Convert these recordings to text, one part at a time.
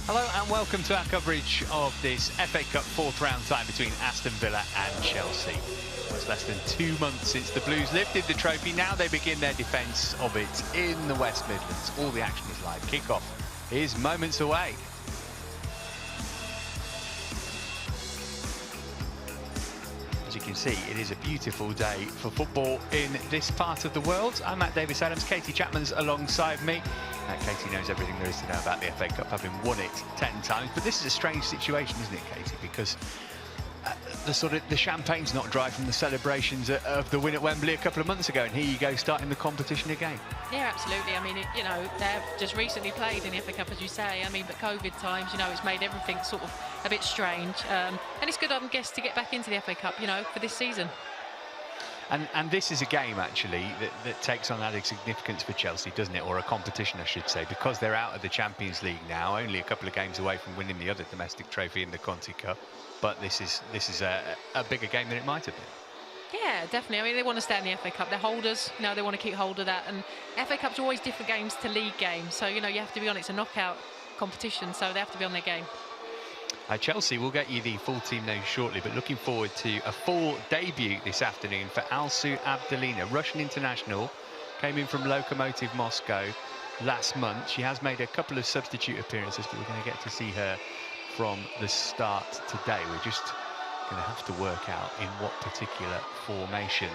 Hello and welcome to our coverage of this FA Cup fourth round tie between Aston Villa and Chelsea. It's less than 2 months since the Blues lifted the trophy. Now they begin their defence of it in the West Midlands. All the action is live. Kick-off is moments away. As you can see, it is a beautiful day for football in this part of the world. I'm Matt Davis-Adams. Katie Chapman's alongside me. Katie knows everything there is to know about the FA Cup, having won it 10 times. But this is a strange situation, isn't it, Katie? Because the champagne's not dry from the celebrations of the win at Wembley a couple of months ago, and here you go, starting the competition again. Yeah, absolutely. I mean, they've just recently played in the FA Cup, as you say. I mean, but COVID times, it's made everything sort of a bit strange. And it's good, I guess, to get back into the FA Cup, for this season. And this is a game, actually, that takes on added significance for Chelsea, doesn't it? Or a competition, I should say, because they're out of the Champions League now, only a couple of games away from winning the other domestic trophy in the Conti Cup. But this is a bigger game than it might have been. Yeah, definitely. I mean, they want to stay in the FA Cup. They're holders. They want to keep hold of that. And FA Cup's always different games to league games. So, you have to be on. It's a knockout competition, so they have to be on their game. Chelsea will get you the full team name shortly, but looking forward to a full debut this afternoon for Alsu Abdelina, Russian international, came in from Lokomotiv Moscow last month. She has made a couple of substitute appearances, but we're going to get to see her from the start today. We're just going to have to work out in what particular formation,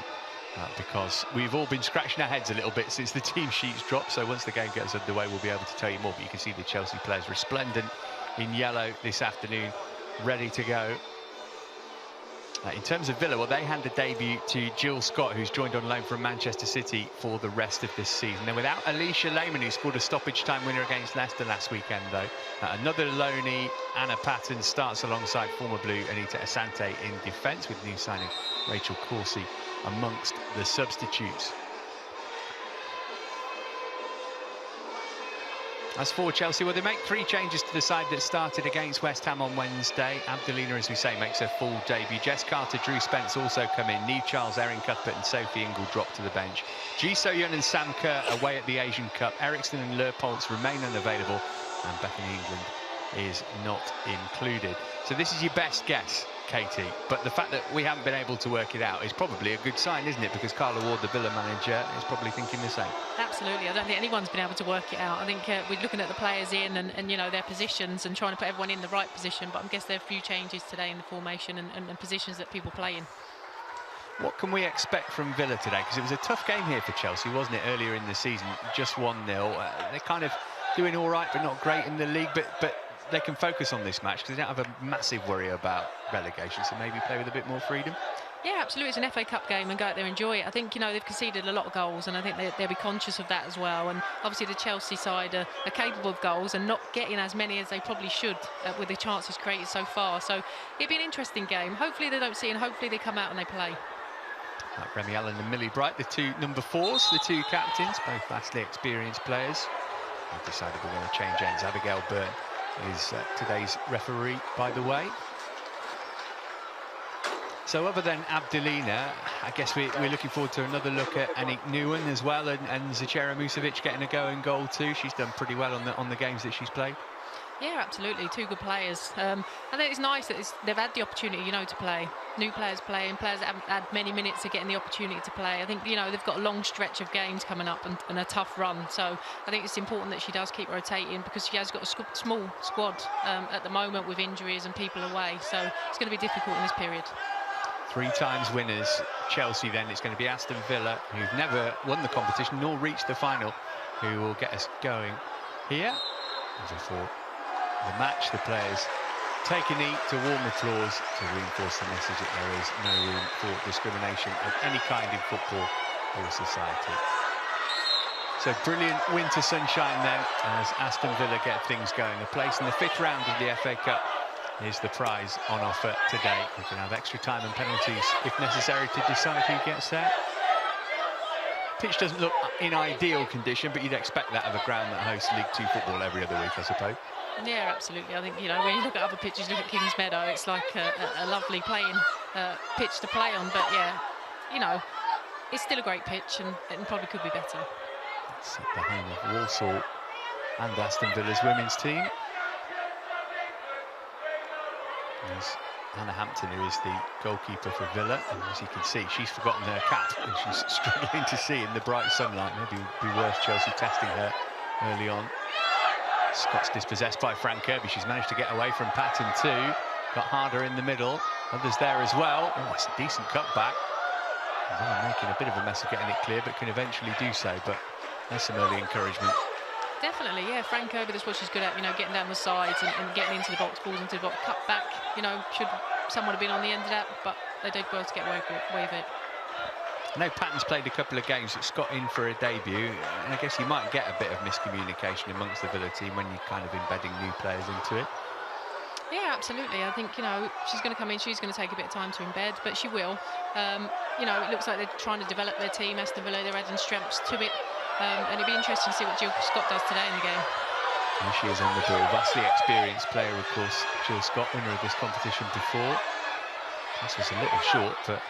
because we've all been scratching our heads a little bit since the team sheets dropped. So once the game gets underway, we'll be able to tell you more. But you can see the Chelsea players resplendent in yellow this afternoon, ready to go. In terms of Villa, well, they hand the debut to Jill Scott, who's joined on loan from Manchester City for the rest of this season. They're without Alicia Lehmann, who scored a stoppage time winner against Leicester last weekend, though. Another loanee, Anna Patton, starts alongside former Blue Anita Asante in defence, with new signing Rachel Corsi amongst the substitutes. As for Chelsea, well, they make 3 changes to the side that started against West Ham on Wednesday. Abdelina, as we say, makes her full debut. Jess Carter, Drew Spence also come in. Neve Charles, Erin Cuthbert and Sophie Ingle drop to the bench. Ji So-yeon and Sam Kerr away at the Asian Cup. Eriksson and Leupolz remain unavailable, and Bethany England is not included. So this is your best guess, Katie, but the fact that we haven't been able to work it out is probably a good sign, isn't it? Because Carla Ward, the Villa manager, is probably thinking the same. Absolutely. I don't think anyone's been able to work it out. I think we're looking at the players in and their positions and trying to put everyone in the right position, but I guess there are a few changes today in the formation and positions that people play in. What can we expect from Villa today? Because it was a tough game here for Chelsea, wasn't it, earlier in the season? Just 1-0. They're kind of doing all right, but not great in the league, but they can focus on this match because they don't have a massive worry about relegation, so maybe play with a bit more freedom. Yeah, absolutely. It's an FA Cup game and go out there and enjoy it. I think, they've conceded a lot of goals, and I think they'll be conscious of that as well. And obviously the Chelsea side are capable of goals and not getting as many as they probably should with the chances created so far. So it'll be an interesting game. Hopefully they don't see, and hopefully they come out and they play. Like Remy Allen and Millie Bright, the 2 number 4s, the 2 captains, both vastly experienced players. They've decided we're going to change ends. Abigail Byrne is today's referee, by the way. So other than Abdelina, I guess we're looking forward to another look at Anik Nguyen as well, and Zecera Musovic getting a go in goal too. She's done pretty well on the games that she's played. Yeah, absolutely. 2 good players. I think it's nice that they've had the opportunity, to play. New players playing, players that haven't had many minutes are getting the opportunity to play. I think, they've got a long stretch of games coming up and a tough run. So I think it's important that she does keep rotating because she has got a small squad at the moment with injuries and people away. So it's going to be difficult in this period. 3 times winners, Chelsea then. It's going to be Aston Villa, who've never won the competition nor reached the final, who will get us going here. As I thought, the match, the players take a knee to warm the floors to reinforce the message that there is no room for discrimination of any kind in football or society. So brilliant winter sunshine then as Aston Villa get things going. A place in the 5th round of the FA Cup is the prize on offer today. We can have extra time and penalties if necessary to decide who gets there. Pitch doesn't look in ideal condition, but you'd expect that of a ground that hosts League 2 football every other week, I suppose. Yeah, absolutely. I think, when you look at other pitches, look at Kings Meadow, it's like a lovely playing pitch to play on. But yeah, it's still a great pitch and probably could be better. It's at the home of Walsall and Aston Villa's women's team. There's Anna Hampton, who is the goalkeeper for Villa, and as you can see, she's forgotten her cap and she's struggling to see in the bright sunlight. Maybe it would be worth Chelsea testing her early on. Scott's dispossessed by Fran Kirby. She's managed to get away from Patton too. Got Harder in the middle. Others there as well. Oh, it's a decent cutback. Villa making a bit of a mess of getting it clear, but can eventually do so. But there's some early encouragement. Definitely, yeah. Fran Kirby, that's what she's good at, you know, getting down the sides and getting into the box, balls into the box, cut back, you know, should someone have been on the end of that, but they did well to get away with it. I know Patton's played a couple of games, but Scott in for a debut, and I guess you might get a bit of miscommunication amongst the Villa team when you're kind of embedding new players into it. Yeah, absolutely. I think, you know, she's going to come in, she's going to take a bit of time to embed, but she will. You know, it looks like they're trying to develop their team, Aston Villa, they're adding strengths to it. And it'd be interesting to see what Jill Scott does today in the game. There she is on the ball. Vastly experienced player, of course. Jill Scott, winner of this competition before. This was a little short, but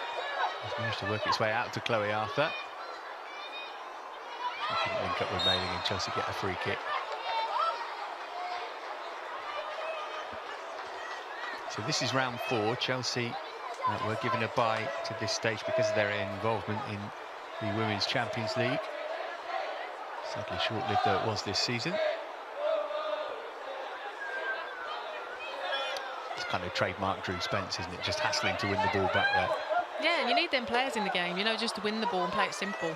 has managed to work its way out to Chloe Arthur. She couldn't link up with Mailing, and Chelsea get a free kick. So this is round 4. Chelsea were given a bye to this stage because of their involvement in the Women's Champions League. Sadly short-lived though it was this season. It's kind of trademark Drew Spence, isn't it? Just hassling to win the ball back there. Yeah, and you need them players in the game, you know, just to win the ball and play it simple.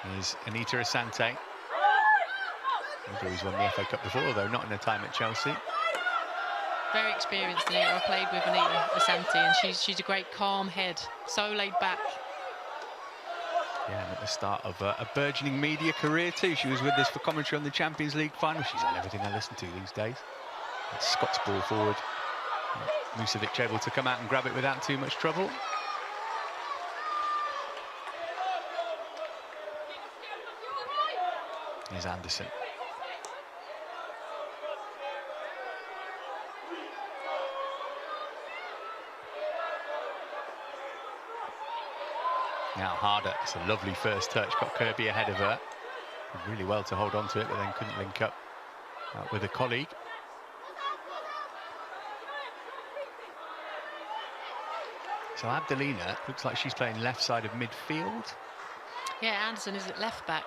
Here's Anita Asante. Who's won the FA Cup before, though not in her time at Chelsea. Very experienced, Anita. I played with Anita Asante, and she's a great calm head, so laid back. Yeah, and at the start of a burgeoning media career too. She was with us for commentary on the Champions League final. She's on everything I listen to these days. That's Scott's ball forward. Musovic able to come out and grab it without too much trouble. Here's Anderson. Now Harder, it's a lovely first touch, got Kirby ahead of her. Did really well to hold on to it, but then couldn't link up with a colleague. So Abdelina looks like she's playing left side of midfield. Yeah, Anderson is at left back,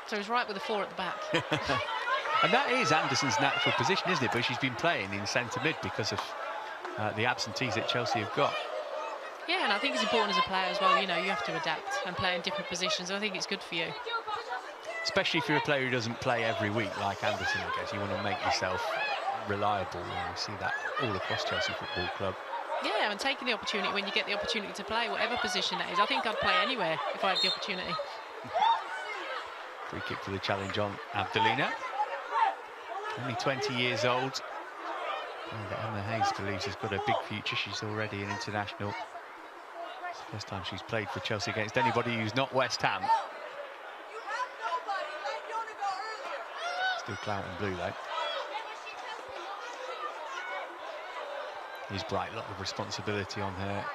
so he's right with the 4 at the back. And that is Anderson's natural position, isn't it? But she's been playing in centre mid because of the absentees that Chelsea have got. Yeah, and I think it's important as a player as well, you know, you have to adapt and play in different positions. I think it's good for you. Especially if you're a player who doesn't play every week, like Anderson, I guess. You want to make yourself reliable, and we see that all across Chelsea Football Club. Yeah, and taking the opportunity when you get the opportunity to play, whatever position that is. I think I'd play anywhere if I had the opportunity. Free kick for the challenge on Abdelina. Only 20 years old. And Emma Hayes believes has got a big future. She's already an international. It's the first time she's played for Chelsea against anybody who's not West Ham. Still Clout and Blue though. He's bright, a lot of responsibility on her.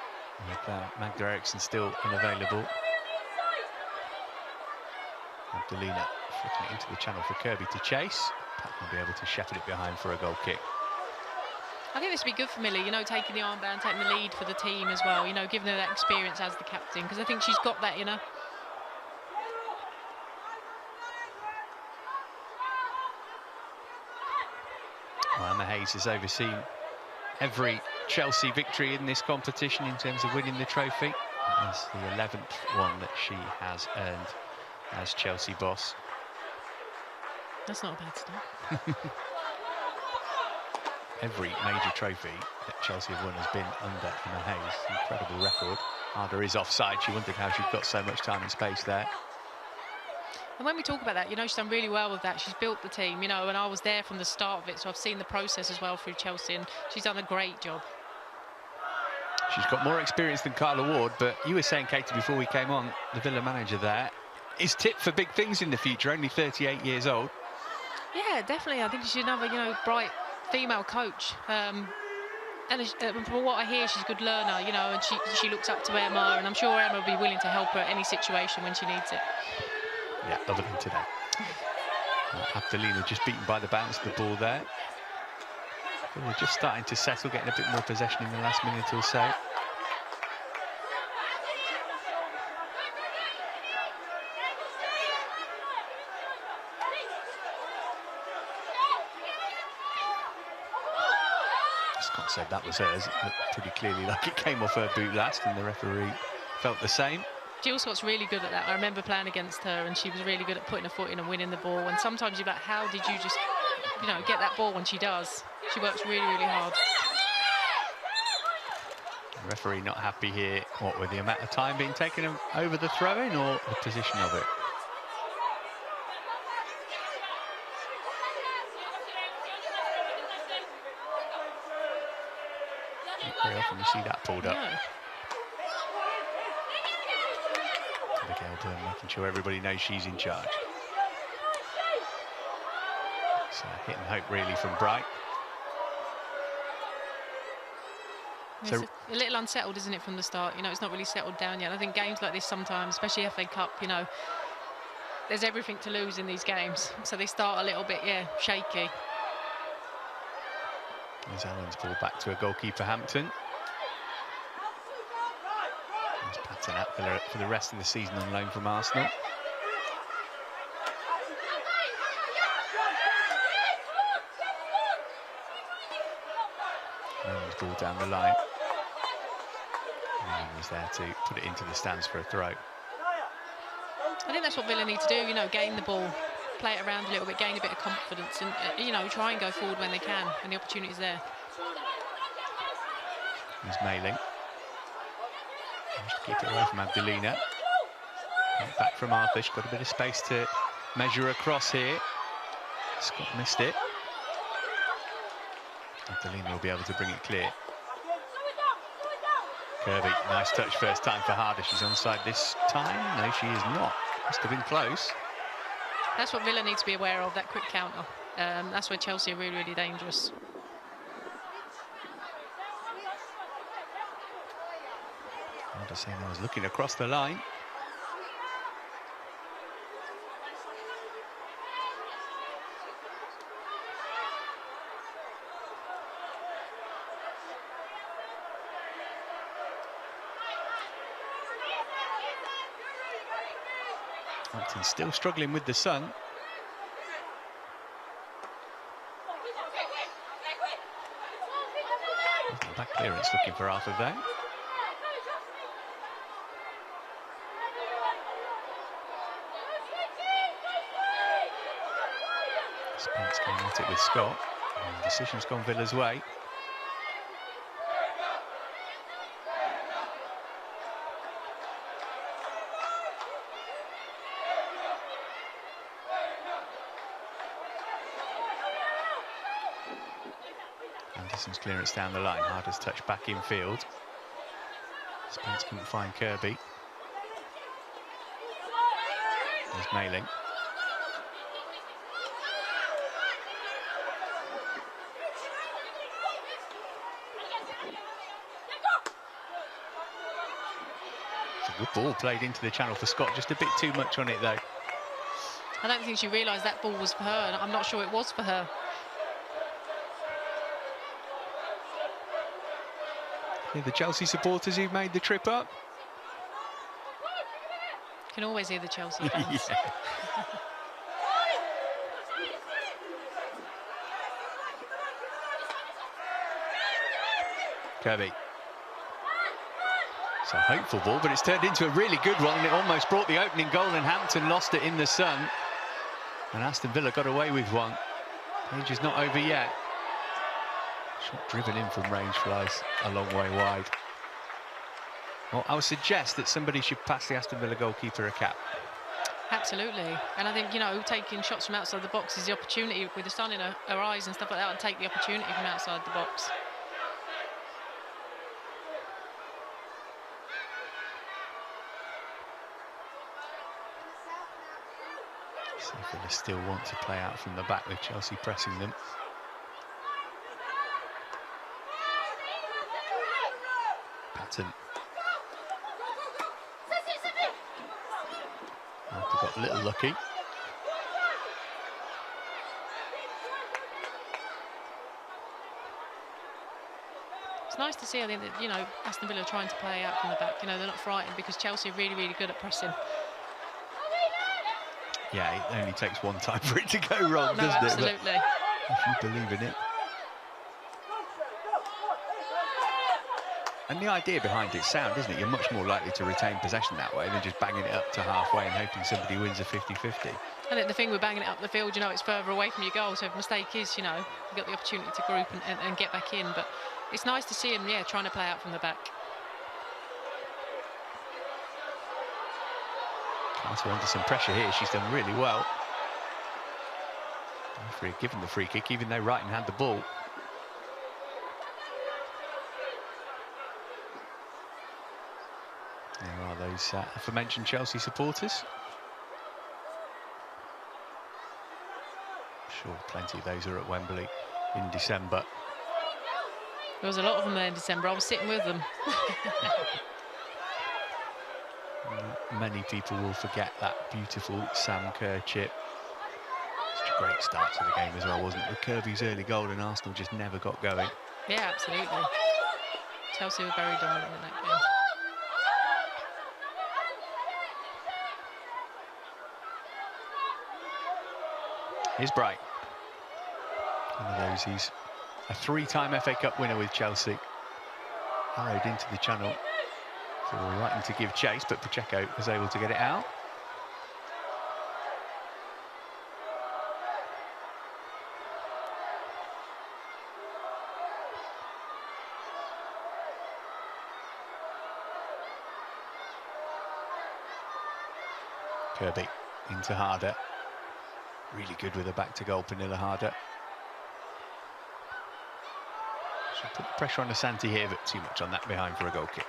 Magda Eriksson still unavailable. Abdelina flicking it into the channel for Kirby to chase. Pat will be able to shepherd it behind for a goal kick. I think this would be good for Millie, you know, taking the armband, taking the lead for the team as well, you know, giving her that experience as the captain, because I think she's got that in her. Well, Emma Hayes has overseen every Chelsea victory in this competition in terms of winning the trophy. That's the 11th one that she has earned as Chelsea boss. That's not a bad start. Every major trophy that Chelsea have won has been under Emma Hayes. Incredible record. Harder is offside. She wondered how she'd got so much time and space there. And when we talk about that, you know, she's done really well with that. She's built the team, you know, and I was there from the start of it, so I've seen the process as well through Chelsea, and she's done a great job. She's got more experience than Carla Ward, but you were saying, Katie, before we came on, the Villa manager there is tipped for big things in the future, only 38 years old. Yeah, definitely. I think she's another, you know, bright female coach. And from what I hear, she's a good learner, you know, and she looks up to Emma, and I'm sure Emma will be willing to help her at any situation when she needs it. Yeah, other than today. Abdelina just beaten by the bounce of the ball there. But we're just starting to settle, getting a bit more possession in the last minute or so. Scott said that was hers. It looked pretty clearly like it came off her boot last, and the referee felt the same. Jill Scott's really good at that. I remember playing against her, and she was really good at putting her foot in and winning the ball. And sometimes you're like, how did you just, you know, get that ball? When she does, she works really, really hard. The referee not happy here. What, with the amount of time being taken over the throw-in, or the position of it? Not very often you see that pulled up. No. Making sure everybody knows she's in charge. So hit and hope really from Bright. It's a little unsettled, isn't it, from the start? You know, it's not really settled down yet. I think games like this sometimes, especially FA Cup, you know, there's everything to lose in these games. So they start a little bit, shaky. There's Allen's ball back to a goalkeeper, Hampton. Out for the rest of the season on loan from Arsenal. Allen's ball down the line. And he was there to put it into the stands for a throw. I think that's what Villa need to do, you know, gain the ball, play it around a little bit, gain a bit of confidence, and, you know, try and go forward when they can, when the opportunity's there. There's Mailing. Keep it away from Abdelina. Back from Arthur. She's got a bit of space to measure across here. Scott missed it. Abdelina will be able to bring it clear. Kirby, nice touch first time for Harder. She's onside this time. No, she is not. Must have been close. That's what Villa need to be aware of, that quick counter. That's where Chelsea are really, really dangerous. I was looking across the line. Hampton still struggling with the sun. Back clearance looking for Arthur there. Spence going at it with Scott. And the decision's gone Villa's way. Anderson's clearance down the line. Harder's touch back in field. Spence couldn't find Kirby. There's Mailing. Good ball played into the channel for Scott, just a bit too much on it though. I don't think she realised that ball was for her, and I'm not sure it was for her. Hear the Chelsea supporters who've made the trip up. You can always hear the Chelsea fans. Kirby. It's a hopeful ball, but it's turned into a really good one, and it almost brought the opening goal, and Hampton lost it in the sun. And Aston Villa got away with one. Danger's not over yet. Shot driven in from range flies a long way wide. Well, I would suggest that somebody should pass the Aston Villa goalkeeper a cap. Absolutely. And I think, you know, taking shots from outside the box is the opportunity, with the sun in her eyes and stuff like that, and take the opportunity from outside the box. So Villa still want to play out from the back with Chelsea pressing them. Patton. Got a little lucky. nice to see. I think that, you know, Aston Villa are trying to play out from the back. You know, they're not frightened because Chelsea are really, really good at pressing. Yeah, it only takes one time for it to go wrong, No, doesn't absolutely. it? But if you believe in it. And the idea behind it's sound, isn't it? You're much more likely to retain possession that way than just banging it up to halfway and hoping somebody wins a 50-50. I think the thing with banging it up the field, you know, it's further away from your goal. So if a mistake is, you know, you've got the opportunity to group and get back in. But it's nice to see him, yeah, trying to play out from the back. Carter under some pressure here. She's done really well. Referee given the free kick, even though Wrighton had the ball. There are those aforementioned Chelsea supporters. Sure, plenty of those are at Wembley in December. There was a lot of them there in December. I was sitting with them. Many people will forget that beautiful Sam Kerr chip. Such a great start to the game as well, wasn't it? With Kirby's early goal and Arsenal just never got going. Yeah, absolutely. Chelsea were very dominant in that game. Here's Bright. One of those, he's a three-time FA Cup winner with Chelsea. Arrowed into the channel for Wrighton to give chase, but Pacheco was able to get it out. Kirby into Harder. Really good with a back to goal, Pernille Harder. Should put pressure on Asante here, but too much on that behind for a goal kick.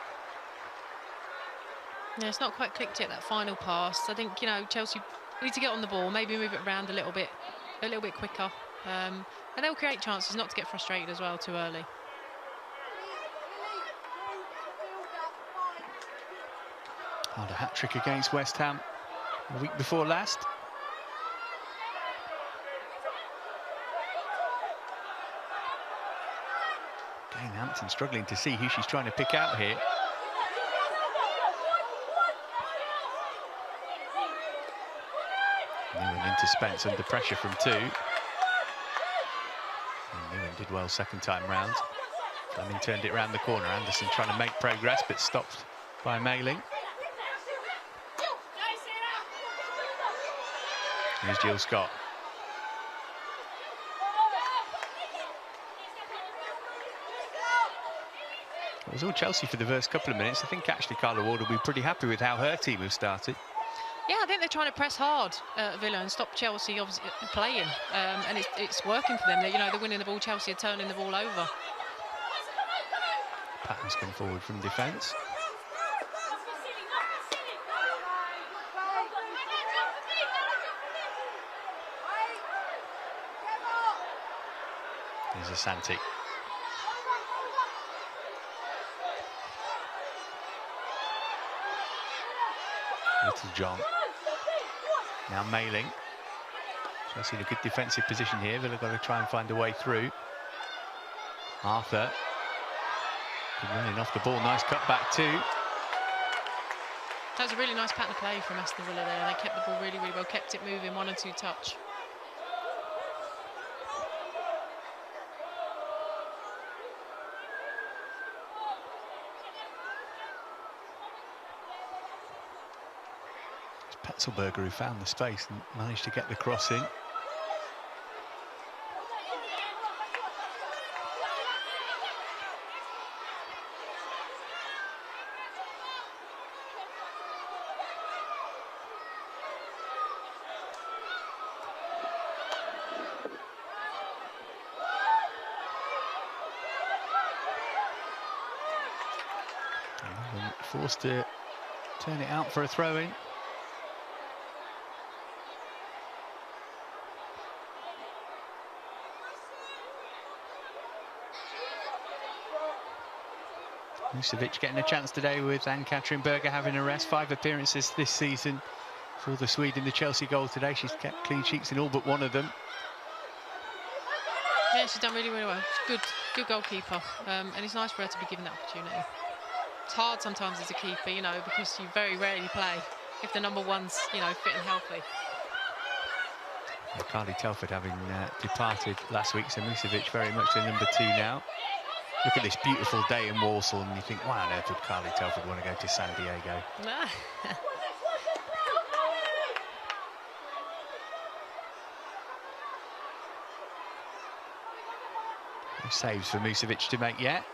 Yeah, it's not quite clicked yet, that final pass. I think, you know, Chelsea need to get on the ball, maybe move it around a little bit quicker. And they'll create chances, not to get frustrated as well too early. Harder hat-trick against West Ham a week before last. Again, Hampton struggling to see who she's trying to pick out here. Newman into Spence under pressure from two. And Newman did well second time round. Fleming turned it round the corner. Anderson trying to make progress, but stopped by Mailing. Here's Jill Scott. It was all Chelsea for the first couple of minutes. I think actually Carla Ward will be pretty happy with how her team have started. Yeah, I think they're trying to press hard at Villa and stop Chelsea obviously playing, and it's working for them. You know, they're winning the ball. Chelsea are turning the ball over. Patton's come forward from defence. Here's Asante. Little John. Now Mailing. Chelsea in a good defensive position here. Villa got to try and find a way through. Arthur. Good running off the ball. Nice cut back too. That was a really nice pattern of play from Aston Villa there. They kept the ball really, really well, kept it moving, 1 and 2 touch. Petzelberger who found the space and managed to get the cross in. And forced to turn it out for a throw-in. Musovic getting a chance today with Ann-Katrin Berger having a rest. 5 appearances this season for the Swede in the Chelsea goal today. She's kept clean sheets in all but one of them. Yeah, she's done really, really well. She's good goalkeeper, and it's nice for her to be given that opportunity. It's hard sometimes as a keeper, you know, because you very rarely play if the number one's, you know, fit and healthy. Yeah, Carly Telford having departed last week, so Musovic very much the number 2 now. Look at this beautiful day in Walsall, and you think, why on earth would Carly Telford want to go to San Diego? No saves for Musovic to make yet.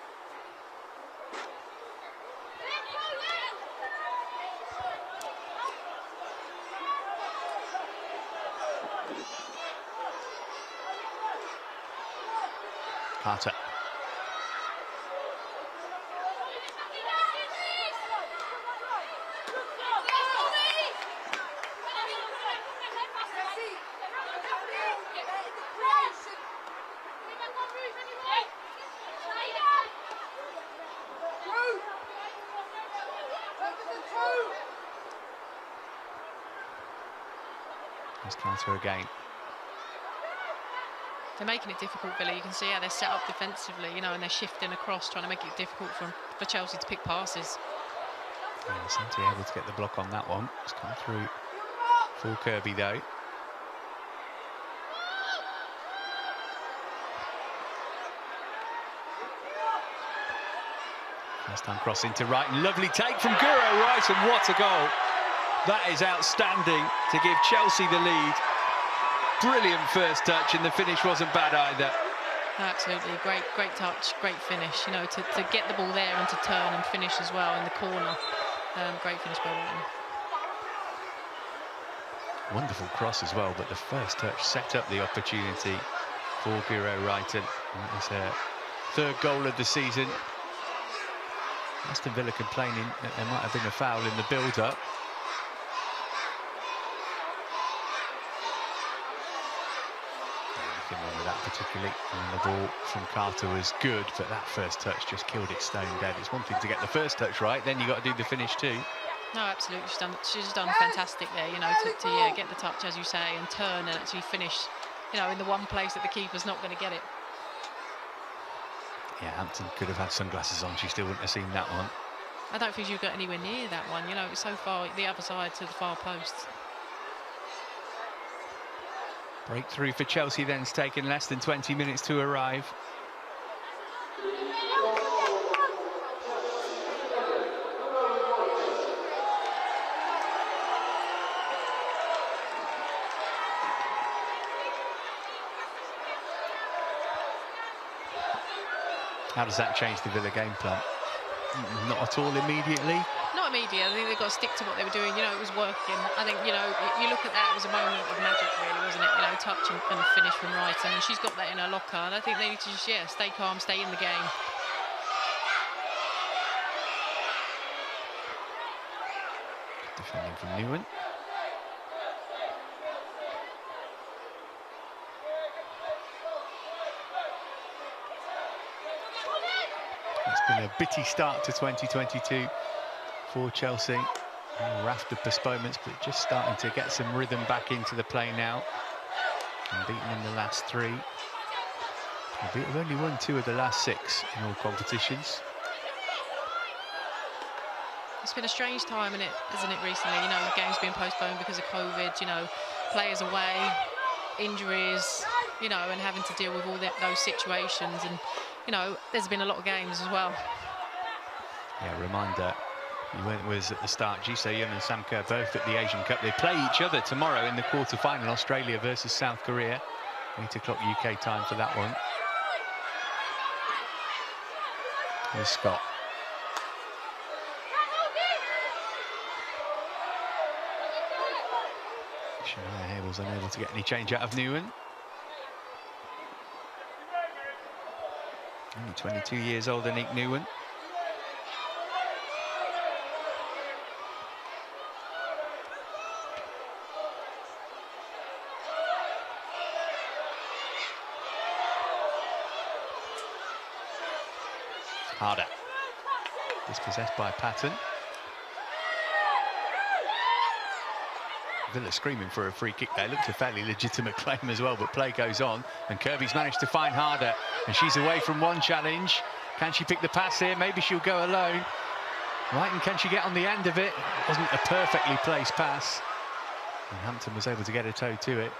Carter. Let's Carter again. They're making it difficult, Billy. You can see how they're set up defensively, you know, and they're shifting across, trying to make it difficult for Chelsea to pick passes. Yeah, Santi able to get the block on that one. It's come through for Kirby, though. First time cross into right. Lovely take from Guro Right, and what a goal. That is outstanding to give Chelsea the lead. Brilliant first touch, and the finish wasn't bad either. Absolutely, great touch, great finish. You know, to get the ball there and to turn and finish as well in the corner. Great finish by William. Wonderful cross as well, but the first touch set up the opportunity for Guro Wrighton. That was her 3rd goal of the season. Aston Villa complaining that there might have been a foul in the build-up. Nothing wrong with that particularly. And the ball from Carter was good, but that first touch just killed it stone dead. It's one thing to get the first touch right, then you've got to do the finish too. No, absolutely. She's done fantastic there, you know, to yeah, get the touch, as you say, and turn and actually finish, you know, in the one place that the keeper's not going to get it. Yeah, Hampton could have had sunglasses on. She still wouldn't have seen that one. I don't think she got anywhere near that one. You know, it's so far the other side to the far post. Breakthrough for Chelsea then. It's taken less than 20 minutes to arrive. How does that change the Villa game plan? Not at all immediately. Not immediately. I think they've got to stick to what they were doing. You know, it was working. I think, you know, you look at that, it was a moment of magic, really, wasn't it? You know, touch and finish from Wrighton, and she's got that in her locker. And I think they need to just, yeah, stay calm, stay in the game. Defending from Newen. It's been a bitty start to 2022 for Chelsea. A raft of postponements, but just starting to get some rhythm back into the play now. And beaten in the last 3. They've only won 2 of the last 6 in all competitions. It's been a strange time, isn't it, recently? You know, the game's been postponed because of COVID, you know, players away, injuries, you know, and having to deal with all those situations. And, you know, there's been a lot of games as well. Yeah, reminder, was at the start, Ji Se-young and Sam Kerr both at the Asian Cup. They play each other tomorrow in the quarter-final, Australia versus South Korea. 8 o'clock UK time for that one. Here's Scott. Shania Havel's unable to get any change out of Newen. Only 22 years old, Anique Newen. Harder. Dispossessed by Patton. Villa screaming for a free kick there. Looked a fairly legitimate claim as well, but play goes on. And Kirby's managed to find Harder. And she's away from one challenge. Can she pick the pass here? Maybe she'll go alone. Right, and can she get on the end of it? It wasn't a perfectly placed pass. And Hampton was able to get a toe to it.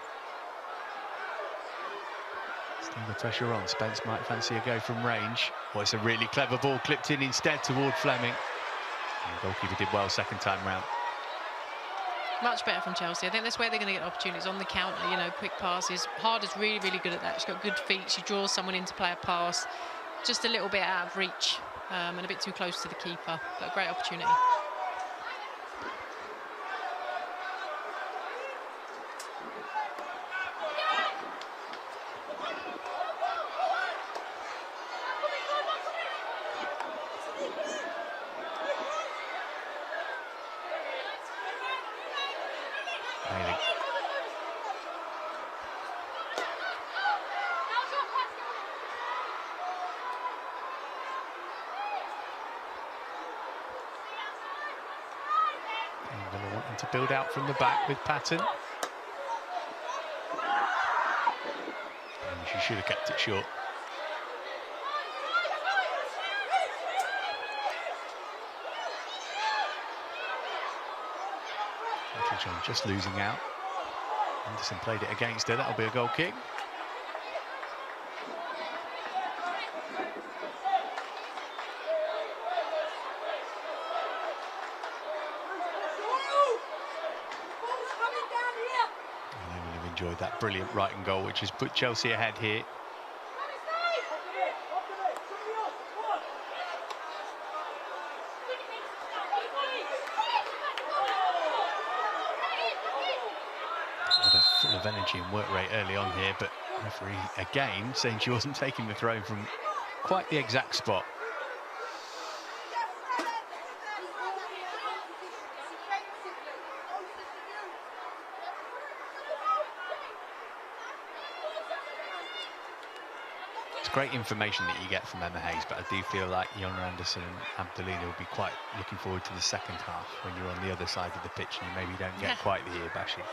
Still the pressure on. Spence might fancy a go from range. Oh, it's a really clever ball clipped in instead toward Fleming. And the goalkeeper did well second time round. Much better from Chelsea. I think that's where they're going to get opportunities on the counter, you know, quick passes. Harder's really, really good at that. She's got good feet. She draws someone in to play a pass. Just a little bit out of reach and a bit too close to the keeper. But a great opportunity. To build out from the back with Patton. And she should have kept it short. John just losing out. Anderson played it against her. That'll be a goal kick. Enjoyed that brilliant Brighton goal, which has put Chelsea ahead here. They're full of energy and work rate early on here, but referee again saying she wasn't taking the throw from quite the exact spot. Great information that you get from Emma Hayes, but I do feel like Jonna Andersson and Abdelina will be quite looking forward to the second half when you're on the other side of the pitch and you maybe don't get quite the ear bashing.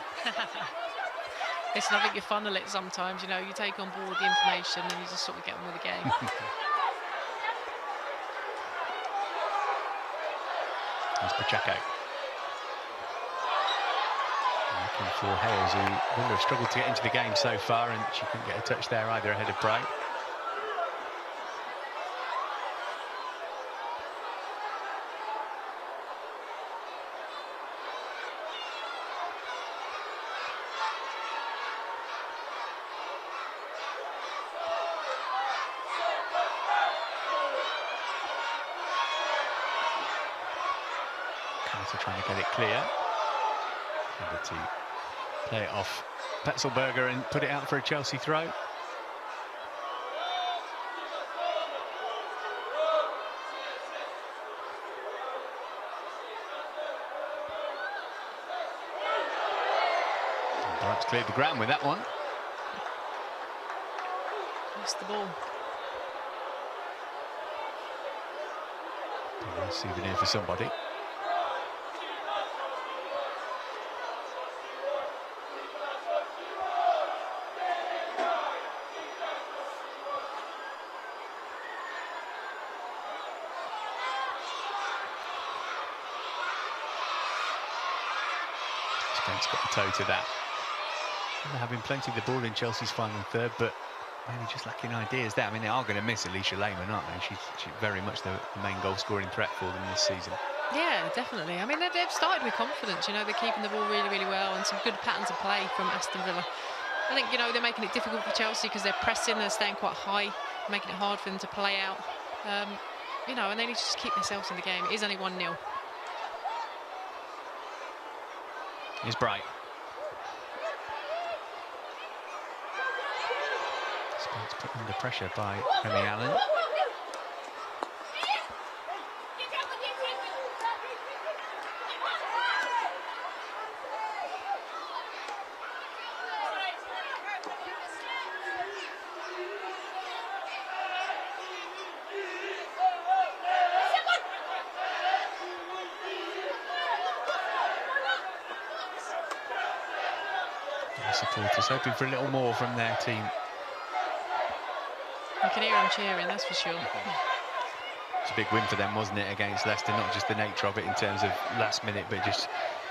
Listen, I think you funnel it sometimes, you know, you take on board the information and you just sort of get on with the game. There's Pacheco. Looking for Hales, who Villa have struggled to get into the game so far, and she couldn't get a touch there either ahead of Bright. Trying to get it clear. Able to play it off Petzelberger and put it out for a Chelsea throw. Perhaps cleared the ground with that one. Missed the ball. A nice souvenir for somebody. Spence got the toe to that. They're having plenty of the ball in Chelsea's final third, but maybe just lacking ideas there. I mean, they are going to miss Alicia Lehmann, aren't they? She's very much the main goal-scoring threat for them this season. Yeah, definitely. I mean, they've started with confidence. You know, they're keeping the ball really, really well, and some good patterns of play from Aston Villa. I think, you know, they're making it difficult for Chelsea because they're pressing, they're staying quite high, making it hard for them to play out. You know, and they need to just keep themselves in the game. It is only 1-0. Here's Bright. Spence put under pressure by Remy Allen. The supporters hoping for a little more from their team. You can hear them cheering, that's for sure. It's a big win for them, wasn't it, against Leicester? Not just the nature of it in terms of last minute, but just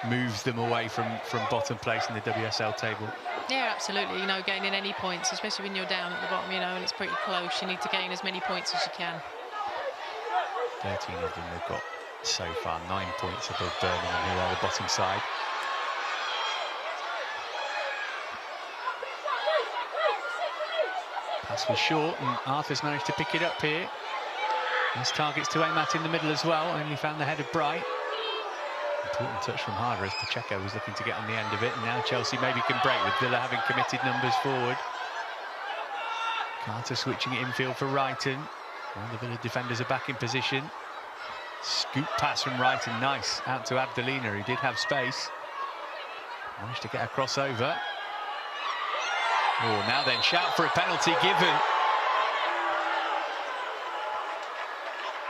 moves them away from bottom place in the WSL table. Yeah, absolutely. You know, gaining any points, especially when you're down at the bottom, you know, and it's pretty close. You need to gain as many points as you can. 13 of them they've got so far, 9 points above Birmingham, who are the bottom side. Pass was short, and Arthur's managed to pick it up here. There's targets to aim at in the middle as well. Only found the head of Bright. Important touch from Harder as Pacheco was looking to get on the end of it. And now Chelsea maybe can break with Villa having committed numbers forward. Carter switching it infield for Wrighton. All the Villa defenders are back in position. Scoop pass from Wrighton, nice. Out to Abdelina, who did have space. Managed to get a crossover. Oh, now then, shout for a penalty given.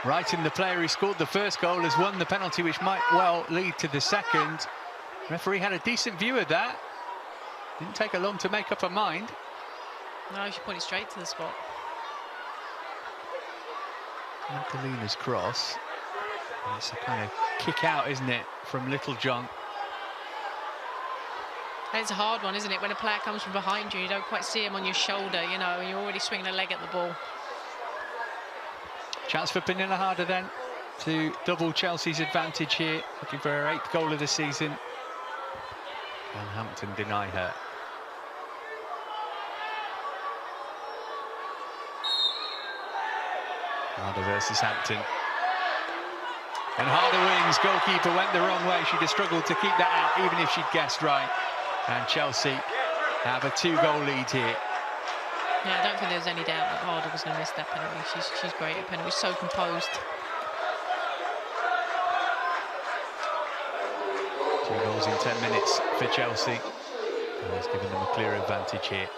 Wrighton, the player who scored the first goal, has won the penalty, which might well lead to the second. Referee had a decent view of that. Didn't take her long to make up her mind. No, she pointed straight to the spot. Abdelina's cross. And it's a kind of kick out, isn't it, from Little John. And it's a hard one, isn't it? When a player comes from behind you, you don't quite see him on your shoulder, you know, and you're already swinging a leg at the ball. Chance for Pernille Harder then to double Chelsea's advantage here, looking for her 8th goal of the season. Can Hampton deny her? Harder versus Hampton. And Harder wins. Goalkeeper went the wrong way. She'd have struggled to keep that out, even if she'd guessed right. And Chelsea have a 2-goal lead here. Yeah, I don't think there was any doubt that Harder was going to miss that penalty. She's great at penalties, so composed. 2 goals in 10 minutes for Chelsea. It's given them a clear advantage here.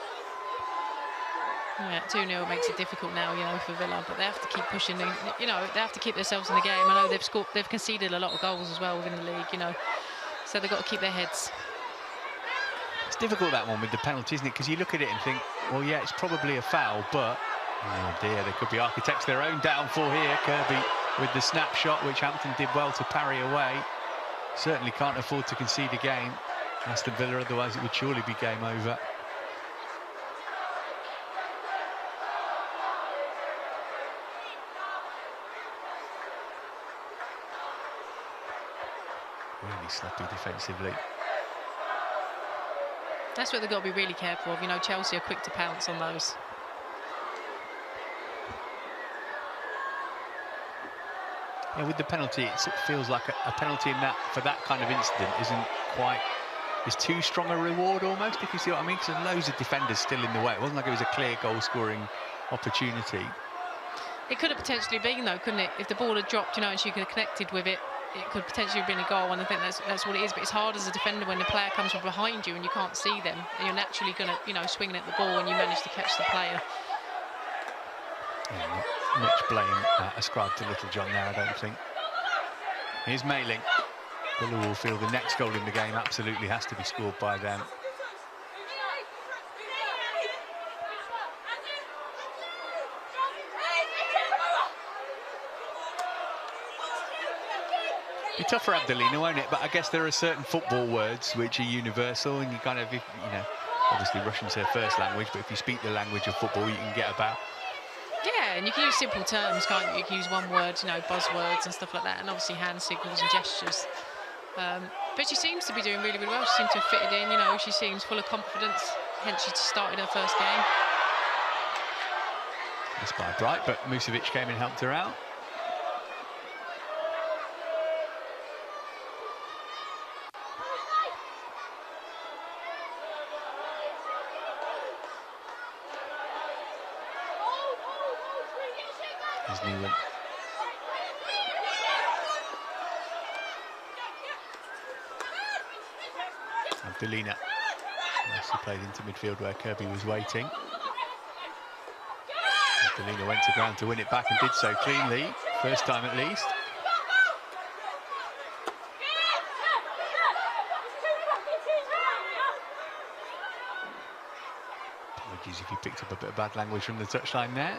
Yeah, 2-0 makes it difficult now, you know, for Villa, but they have to keep pushing. You know, they have to keep themselves in the game. I know they've conceded a lot of goals as well within the league, you know, so they've got to keep their heads. It's difficult, that one, with the penalty, isn't it? Because you look at it and think, well, yeah, it's probably a foul, but oh dear, they could be architects their own downfall here. Kirby with the snapshot, which Hampton did well to parry away. Certainly can't afford to concede again. Aston Villa, otherwise it would surely be game over. Really sloppy defensively. That's what they've got to be really careful of. You know, Chelsea are quick to pounce on those. Yeah, with the penalty, it sort of feels like a penalty in that for that kind of incident isn't quite. It's too strong a reward almost, if you see what I mean. Because there's loads of defenders still in the way. It wasn't like it was a clear goal-scoring opportunity. It could have potentially been, though, couldn't it? If the ball had dropped, you know, and she could have connected with it, it could potentially have been a goal, and I think that's what it is. But it's hard as a defender when the player comes from behind you and you can't see them, and you're naturally going to, you know, swinging at the ball when you manage to catch the player. Yeah, not much blame ascribed to Little John there, I don't think. Here's Mailing. Villa will feel the next goal in the game absolutely has to be scored by them. Be tough for Abdelina, won't it? But I guess there are certain football words which are universal, and you kind of, you know, obviously Russian's her first language, but if you speak the language of football, you can get about. Yeah, and you can use simple terms, can't you? You can use one word, you know, buzzwords and stuff like that, and obviously hand signals and gestures. But she seems to be doing really, really well. She seems to have fitted in, you know, she seems full of confidence, hence she started her first game. That's by Bright, but Musovic came and helped her out. Here's Newland. Abdelina. Nicely played into midfield where Kirby was waiting. Abdelina went to ground to win it back and did so cleanly, first time at least. Apologies if you picked up a bit of bad language from the touchline there.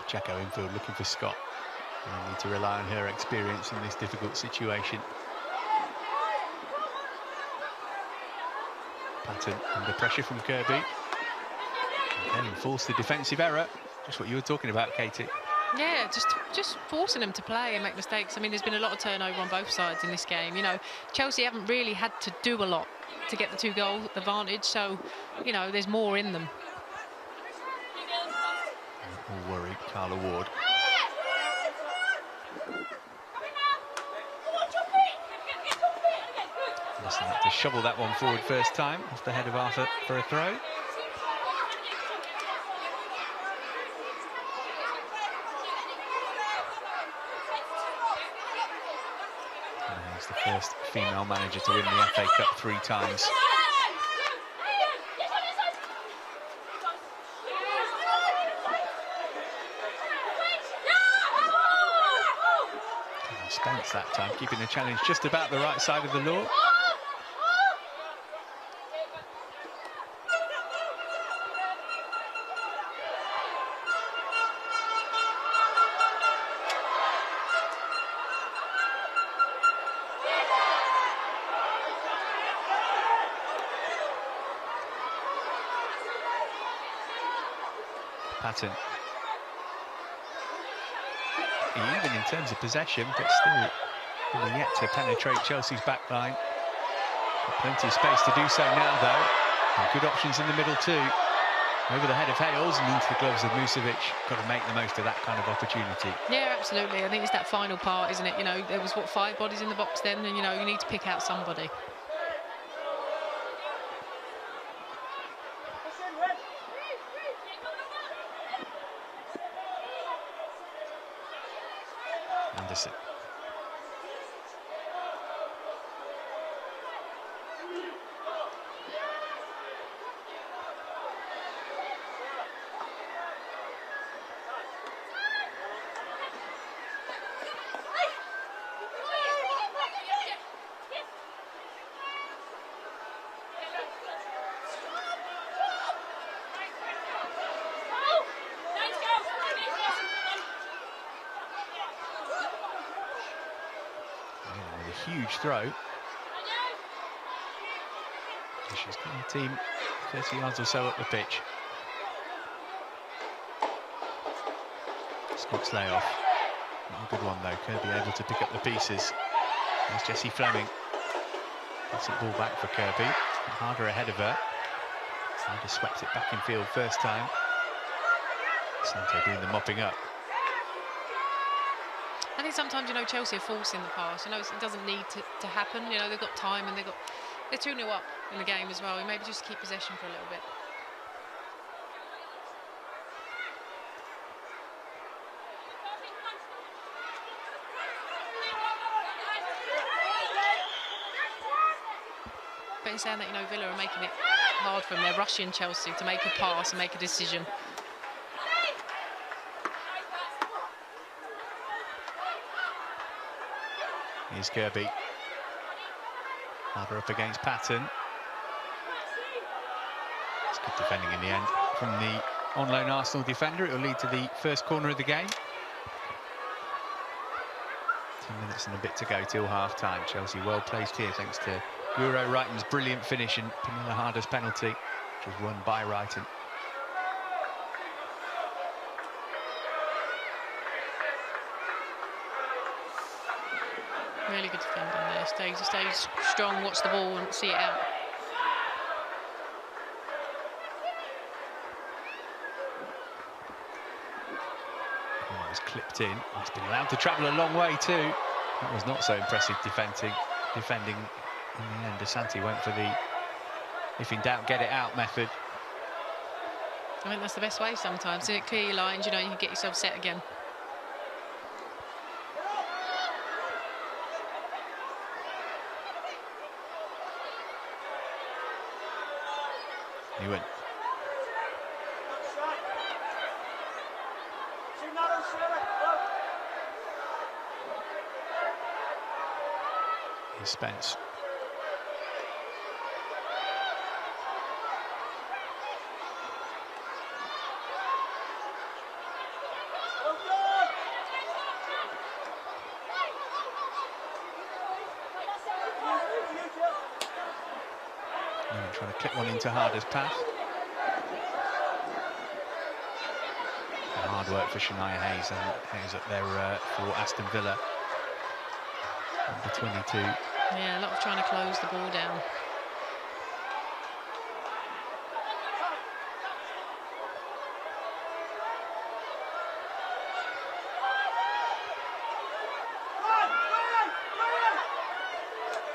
Jacko infield looking for Scott. I need to rely on her experience in this difficult situation. Patton under pressure from Kirby. And then force the defensive error. Just what you were talking about, Katie. Yeah, just forcing them to play and make mistakes. I mean, there's been a lot of turnover on both sides in this game. You know, Chelsea haven't really had to do a lot to get the 2-goal advantage, so, you know, there's more in them. All worried, Carla Ward. Doesn't have to shovel that one forward first time off the head of Arthur for a throw. He's the first female manager to win the FA Cup 3 times. Spence that time, keeping the challenge just about the right side of the law. Patton. Even in terms of possession, but still really yet to penetrate Chelsea's back line. Got plenty of space to do so now, though. And good options in the middle too. Over the head of Hales and into the gloves of Musovic. Got to make the most of that kind of opportunity. Yeah, absolutely. I think it's that final part, isn't it? You know, there was, what, 5 bodies in the box then, and, you know, you need to pick out somebody. Anderson. Huge throw. She's got her team 30 yards or so up the pitch. Scott's layoff. Not a good one though. Kirby able to pick up the pieces. There's Jessie Fleming. That's a ball back for Kirby. Harder ahead of her. Harder swept it back in field first time. Santo doing the mopping up. I think sometimes, you know, Chelsea are forcing the pass. You know, it doesn't need to happen. You know, they've got time and they're 2-0 up in the game as well. Maybe just keep possession for a little bit. But in saying that, you know, Villa are making it hard for them. They're rushing Chelsea to make a pass and make a decision. Here's Kirby. Harder up against Patton. It's good defending in the end from the on-loan Arsenal defender. It will lead to the first corner of the game. 10 minutes and a bit to go till half-time. Chelsea well placed here thanks to Guro Wrighton's brilliant finish and Pernille Harder's penalty, which was won by Wrighton. Really good defending there. Stay strong, watch the ball and see it out. Oh, it was clipped in. It's been allowed to travel a long way too. That was not so impressive defending in the end. Asante went for the if in doubt get it out method. I think that's the best way sometimes. To clear your lines, you know, you can get yourself set again. He went. Here's Spence. And trying to clip one into Harder's path. Hard work for Shania Hayes, and Hayes up there for Aston Villa. Number 22. Yeah, a lot of trying to close the ball down.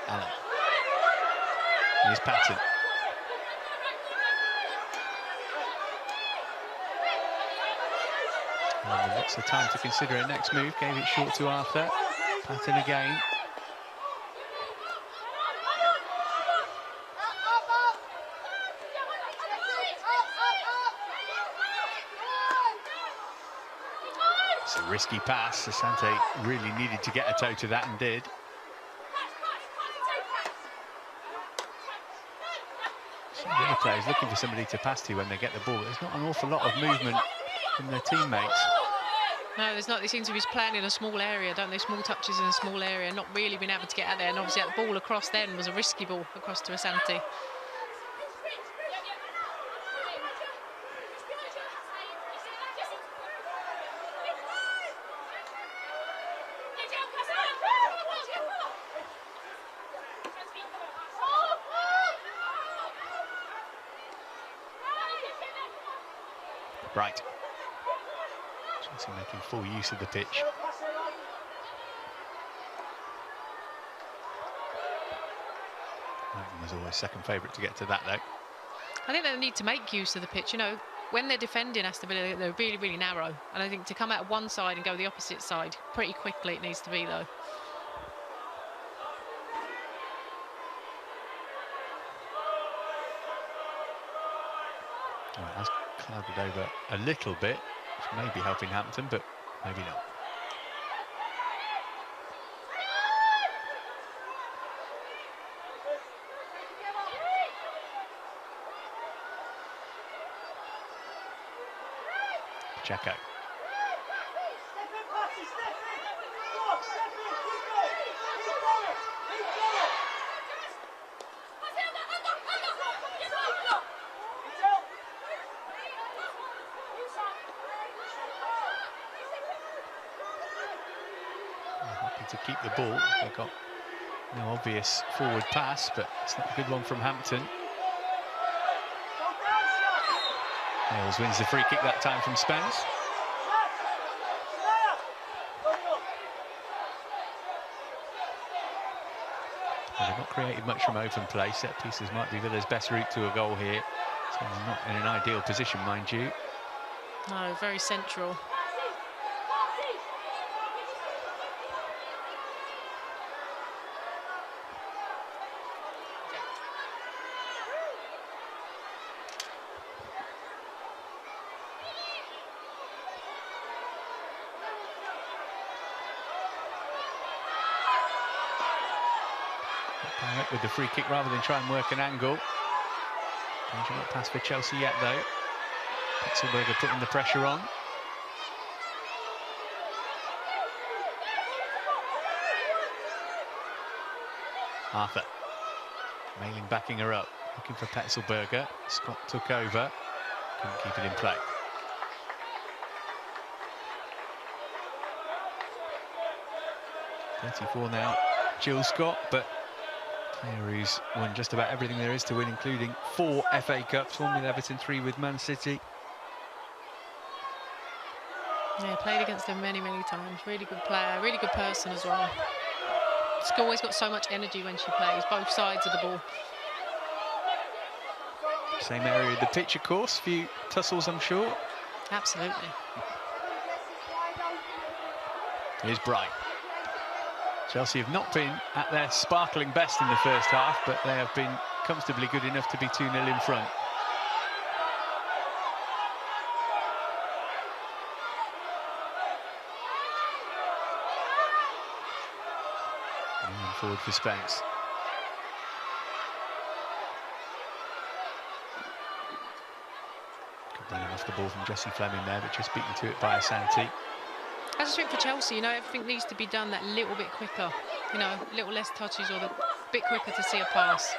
Allen. Here's Patton. And lots of time to consider a next move. Gave it short to Arthur. Patton again. It's a risky pass. Asante really needed to get a toe to that and did. Some of the other players looking for somebody to pass to when they get the ball. There's not an awful lot of movement from their teammates. No, there's not. They seem to be playing in a small area, don't they? Small touches in a small area, not really being able to get out there. And obviously that ball across then was a risky ball across to Asante. Right. Chelsea making full use of the pitch. That was always second favourite to get to that, though. I think they need to make use of the pitch. You know, when they're defending Aston Villa, they're really, really narrow. And I think to come out one side and go the opposite side pretty quickly, it needs to be, though. Well, that's clouded over a little bit, which may be helping Hampton, but maybe not. Pacheco. Happy to keep the ball. They've got no obvious forward pass, but it's not a good one from Hampton. Wales wins the free kick that time from Spence. Well, they've not created much from open play. Set pieces might be Villa's best route to a goal here. So they're not in an ideal position, mind you. No, very central. With the free kick rather than try and work an angle. Danger not pass for Chelsea yet, though. Petzelberger putting the pressure on. Arthur. Mailing backing her up. Looking for Petzelberger. Scott took over. Couldn't keep it in play. .34 now. Jill Scott, but player who's won just about everything there is to win, including 4 FA Cups, 1 with Everton, 3 with Man City. Yeah, played against them many, many times. Really good player, really good person as well. She's always got so much energy when she plays, both sides of the ball. Same area of the pitch, of course. Few tussles, I'm sure. Absolutely. Here's Bright. Chelsea have not been at their sparkling best in the first half, but they have been comfortably good enough to be 2-0 in front. Moving forward for Spence. Good running off the ball from Jesse Fleming there, but just beaten to it by Asante. I just think for Chelsea, you know, everything needs to be done that little bit quicker. You know, a little less touches or a bit quicker to see a pass.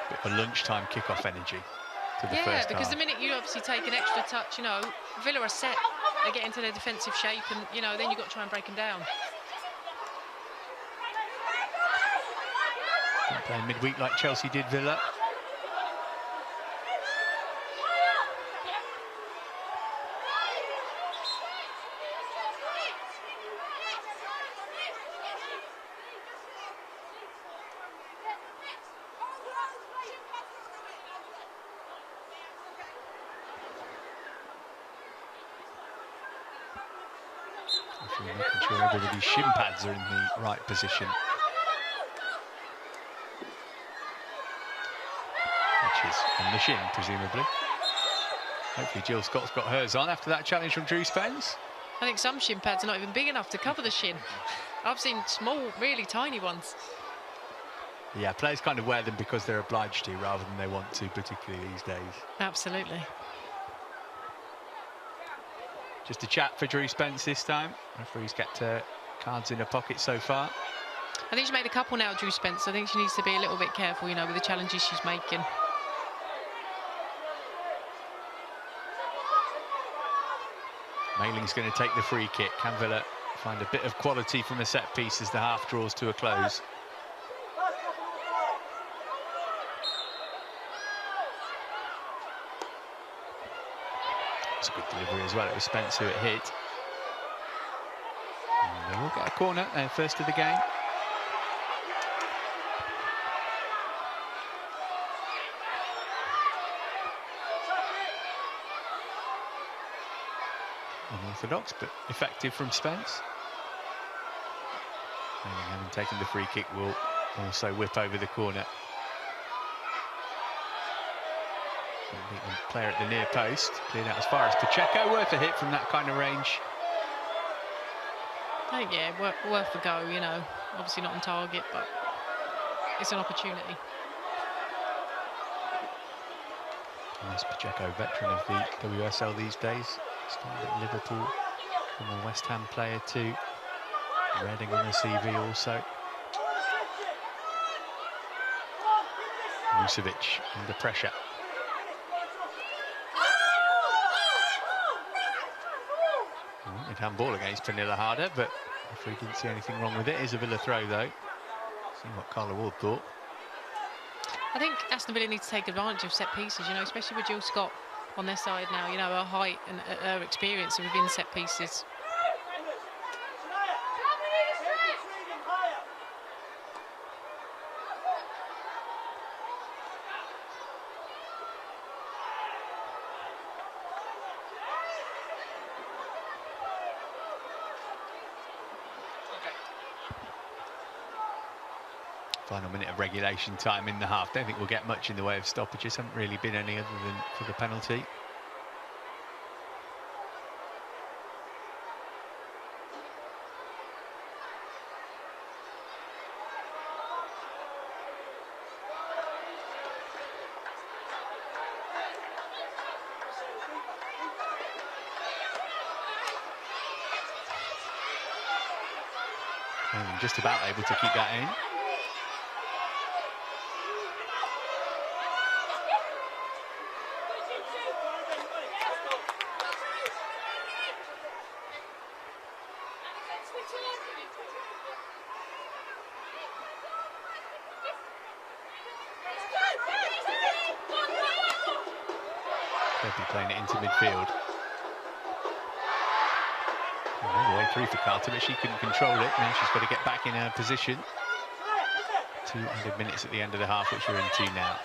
Bit of a lunchtime kick-off energy to the first Yeah, because half. the minute you obviously take an extra touch, you know, Villa are set, they get into their defensive shape, and, you know, then you've got to try and break them down. Didn't play midweek like Chelsea did Villa. Making sure everybody's shin pads are in the right position. Which is on the shin, presumably. Hopefully Jill Scott's got hers on after that challenge from Drew Spence. I think some shin pads are not even big enough to cover the shin. I've seen small, really tiny ones. Yeah, players kind of wear them because they're obliged to rather than they want to, particularly these days. Absolutely. Just a chat for Drew Spence this time. Referee's kept cards in her pocket so far. I think she's made a couple now, Drew Spence. I think she needs to be a little bit careful, you know, with the challenges she's making. Mailing's going to take the free kick. Can Villa find a bit of quality from a set piece as the half draws to a close? It's a good delivery as well. It was Spence who it hit. And they will get a corner, their first of the game. Unorthodox, but effective from Spence. Mailing, having taken the free kick, will also whip over the corner. Player at the near post, cleared out as far as Pacheco. Worth a hit from that kind of range. I think, yeah, worth a go, you know. Obviously not on target, but it's an opportunity. Nice Pacheco, veteran of the WSL these days. Started at Liverpool, from a West Ham player too. Reading on the CV also. Vucevic under pressure. Wanted handball against Pernille Harder, but referee didn't see anything wrong with it. Is a Villa throw though. See what Carla Ward thought. I think Aston Villa need to take advantage of set pieces, you know, especially with Jill Scott on their side now, you know, her height and her experience within set pieces. Final minute of regulation time in the half. Don't think we'll get much in the way of stoppages. Haven't really been any other than for the penalty. And just about able to keep that in. Kirby playing it into midfield. All the way through for Carter, but she couldn't control it. Now she's got to get back in her position. 200 minutes at the end of the half, which we're into now.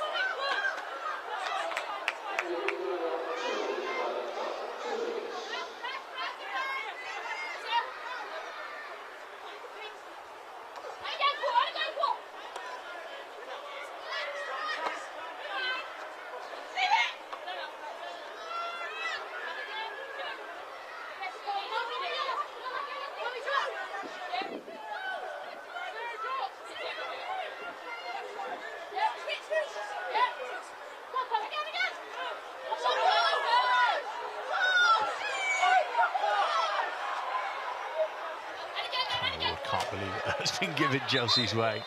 Can't believe it. That's been given Chelsea's way.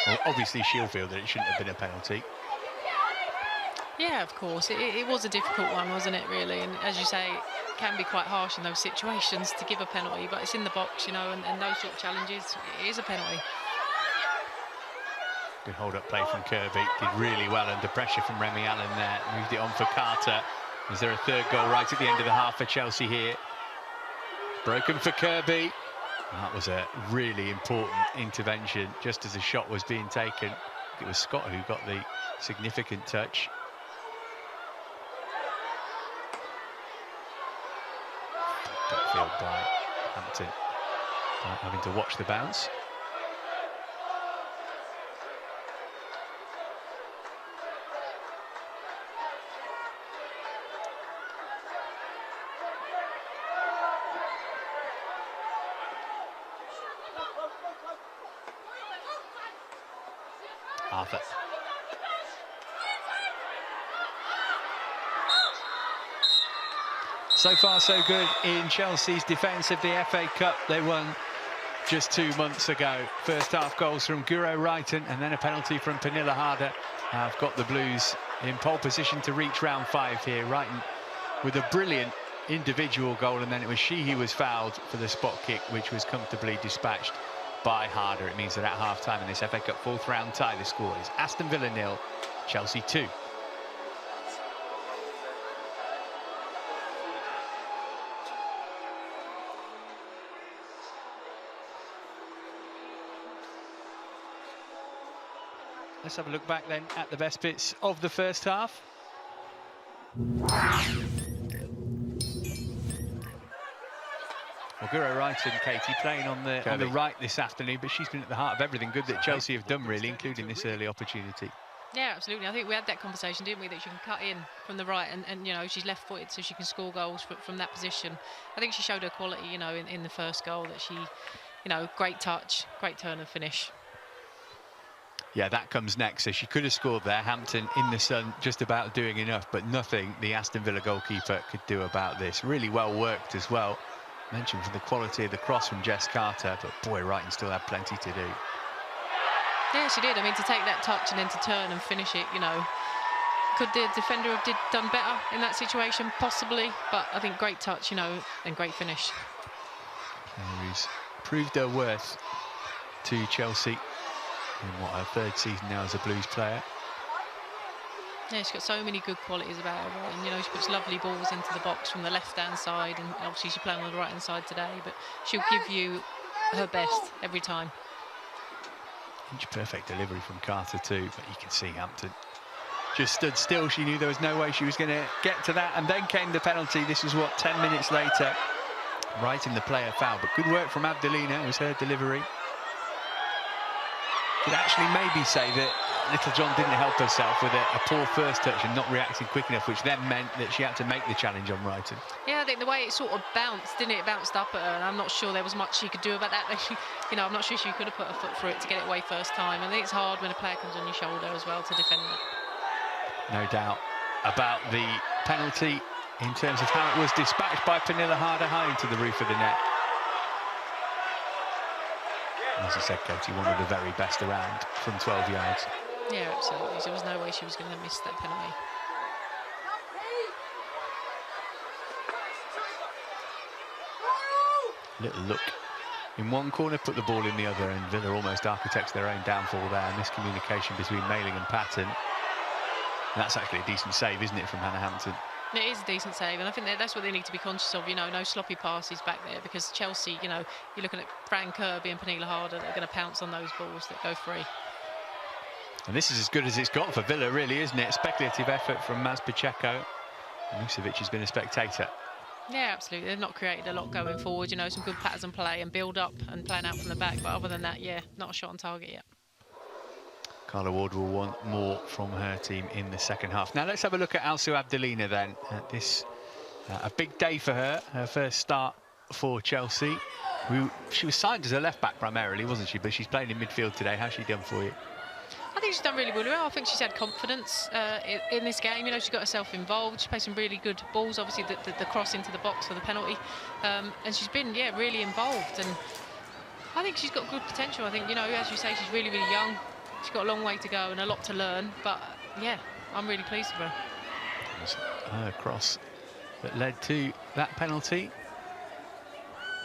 Well, obviously she'll feel that it shouldn't have been a penalty. Yeah, of course. It was a difficult one, wasn't it, really? And as you say, it can be quite harsh in those situations to give a penalty, but it's in the box, you know, and those sort of challenges, it is a penalty. Good hold-up play from Kirby. Did really well under pressure from Remy Allen there. Moved it on for Carter. Is there a third goal right at the end of the half for Chelsea here? Broken for Kirby. That was a really important intervention just as the shot was being taken. It was Scott who got the significant touch. Field by Hampton, having to watch the bounce. Arthur. So far, so good in Chelsea's defence of the FA Cup. They won just 2 months ago. First half goals from Guro Reiten and then a penalty from Pernille Harder have got the Blues in pole position to reach round 5 here. Reiten with a brilliant individual goal, and then it was she who was fouled for the spot kick, which was comfortably dispatched by Harder. It means that at half-time in this FA Cup 4th round tie, the score is Aston Villa 0, Chelsea 2. Let's have a look back then at the best bits of the first half. Well, Guro Reiten, Katie, playing on the right this afternoon, but she's been at the heart of everything good that Chelsea have done, really, including this early opportunity. Yeah, absolutely. I think we had that conversation, didn't we, that she can cut in from the right and you know, she's left-footed, so she can score goals from that position. I think she showed her quality, you know, in the first goal, that she, you know, great touch, great turn and finish. Yeah, that comes next. So she could have scored there. Hampton in the sun, just about doing enough, but nothing the Aston Villa goalkeeper could do about this. Really well worked as well. Mentioned for the quality of the cross from Jess Carter, but boy, Reiten still had plenty to do. Yeah, she did. I mean, to take that touch and then to turn and finish it, you know, could the defender have done better in that situation? Possibly, but I think great touch, you know, and great finish. Who's proved her worth to Chelsea in what, her 3rd season now as a Blues player. Yeah, she's got so many good qualities about her, and you know, she puts lovely balls into the box from the left-hand side, and obviously she's playing on the right-hand side today, but she'll give you her best every time. Inch perfect delivery from Carter too, but you can see Hampton just stood still. She knew there was no way she was going to get to that, and then came the penalty. This was what, 10 minutes later, right in the player foul, but good work from Abdelina. It was her delivery. Could actually maybe say that Little John didn't help herself with a poor first touch and not reacting quick enough, which then meant that she had to make the challenge on Reiten. Yeah, I think the way it sort of bounced, didn't it? It bounced up at her, and I'm not sure there was much she could do about that. You know, I'm not sure she could have put her foot through it to get it away first time. I think it's hard when a player comes on your shoulder as well to defend that. No doubt about the penalty in terms of how it was dispatched by Pernille Harder high into the roof of the net. As I said, Katie, one of the very best around from 12 yards. Yeah, absolutely. There was no way she was going to miss that penalty. Little look in one corner, put the ball in the other, and Villa almost architects their own downfall there. Miscommunication between Mailing and Patton. And that's actually a decent save, isn't it, from Hannah Hampton? It is a decent save, and I think that's what they need to be conscious of, you know, no sloppy passes back there, because Chelsea, you know, you're looking at Fran Kirby and Pernille Harder, they're going to pounce on those balls that go free. And this is as good as it's got for Villa, really, isn't it? A speculative effort from Maz Pacheco. Musovic has been a spectator. Yeah, absolutely. They've not created a lot going forward, you know, some good patterns and play and build up and playing out from the back, but other than that, yeah, not a shot on target yet. Carla Ward will want more from her team in the second half. Now let's have a look at Alsu Abdelina then. This a big day for her, her first start for Chelsea. She was signed as a left-back primarily, wasn't she? But she's playing in midfield today. How's she done for you? I think she's done really well. I think she's had confidence in this game. You know, she got herself involved. She played some really good balls. Obviously, the cross into the box for the penalty, and she's been, yeah, really involved. And I think she's got good potential. I think, you know, as you say, she's really, really young. She's got a long way to go and a lot to learn, but yeah, I'm really pleased with her. It was her cross that led to that penalty.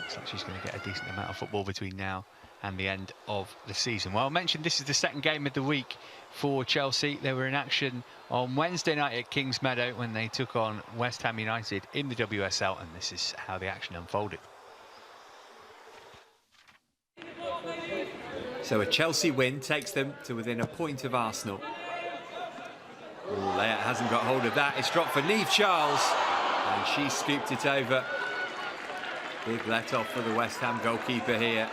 Looks like she's going to get a decent amount of football between now and the end of the season. Well, I mentioned this is the second game of the week for Chelsea. They were in action on Wednesday night at Kings Meadow when they took on West Ham United in the WSL, and this is how the action unfolded. So a Chelsea win takes them to within a point of Arsenal. Leia hasn't got hold of that. It's dropped for Niamh Charles, and she scooped it over. Big let-off for the West Ham goalkeeper here.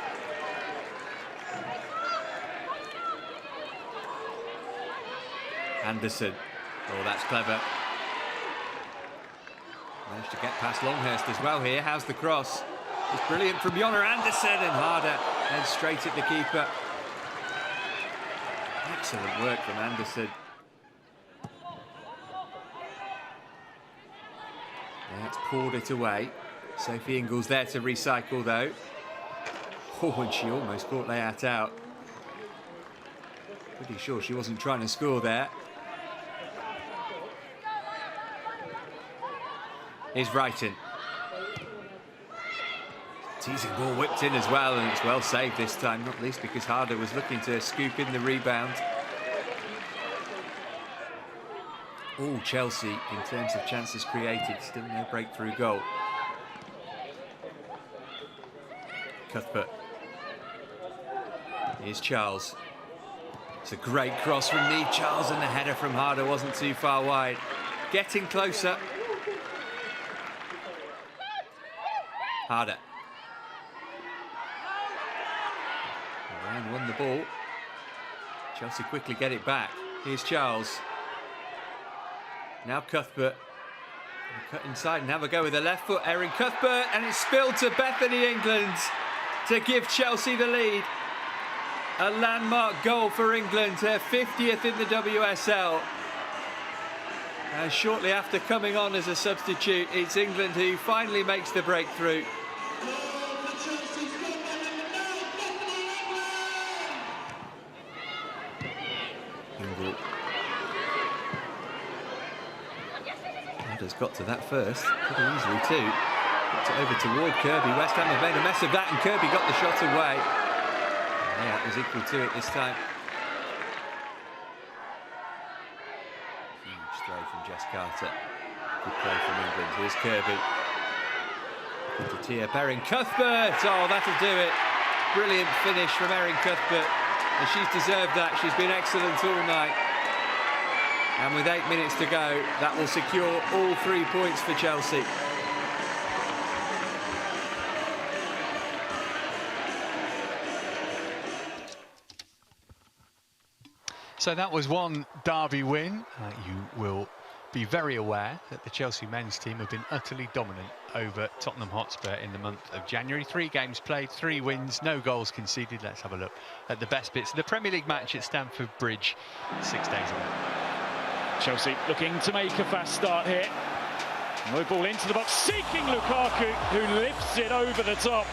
Anderson. Oh, that's clever. Managed to get past Longhurst as well here. How's the cross? It's brilliant from Jonna Anderson, and Harder then straight at the keeper. Excellent work from Anderson. That's poured it away. Sophie Ingles there to recycle though. Oh, and she almost brought Leia out. Pretty sure she wasn't trying to score there. Here's Brighton. Teasing ball whipped in as well, and it's well saved this time, not least because Harder was looking to scoop in the rebound. All Chelsea in terms of chances created, still no breakthrough goal. Cuthbert. Here's Charles. It's a great cross from Niamh Charles, and the header from Harder wasn't too far wide. Getting closer. Harder. Ryan won the ball. Chelsea quickly get it back. Here's Charles. Now Cuthbert. Cut inside and have a go with the left foot. Erin Cuthbert, and it's spilled to Bethany England to give Chelsea the lead. A landmark goal for England, her 50th in the WSL. And shortly after coming on as a substitute, it's England who finally makes the breakthrough. Harder's got to that first, pretty easily too. Got it over toward Kirby. West Ham have made a mess of that, and Kirby got the shot away. Yeah, it was equal to it this time. Huge throw from Jess Carter. Good play from England. Here's Kirby. To Tia Erin Cuthbert. Oh, that'll do it. Brilliant finish from Erin Cuthbert. And she's deserved that. She's been excellent all night. And with 8 minutes to go, that will secure all 3 points for Chelsea. So that was one derby win. You will be very aware that the Chelsea men's team have been utterly dominant over Tottenham Hotspur in the month of January. 3 games played, 3 wins, no goals conceded. Let's have a look at the best bits of the Premier League match at Stamford Bridge 6 days ago. Chelsea looking to make a fast start here. No ball into the box, seeking Lukaku, who lifts it over the top.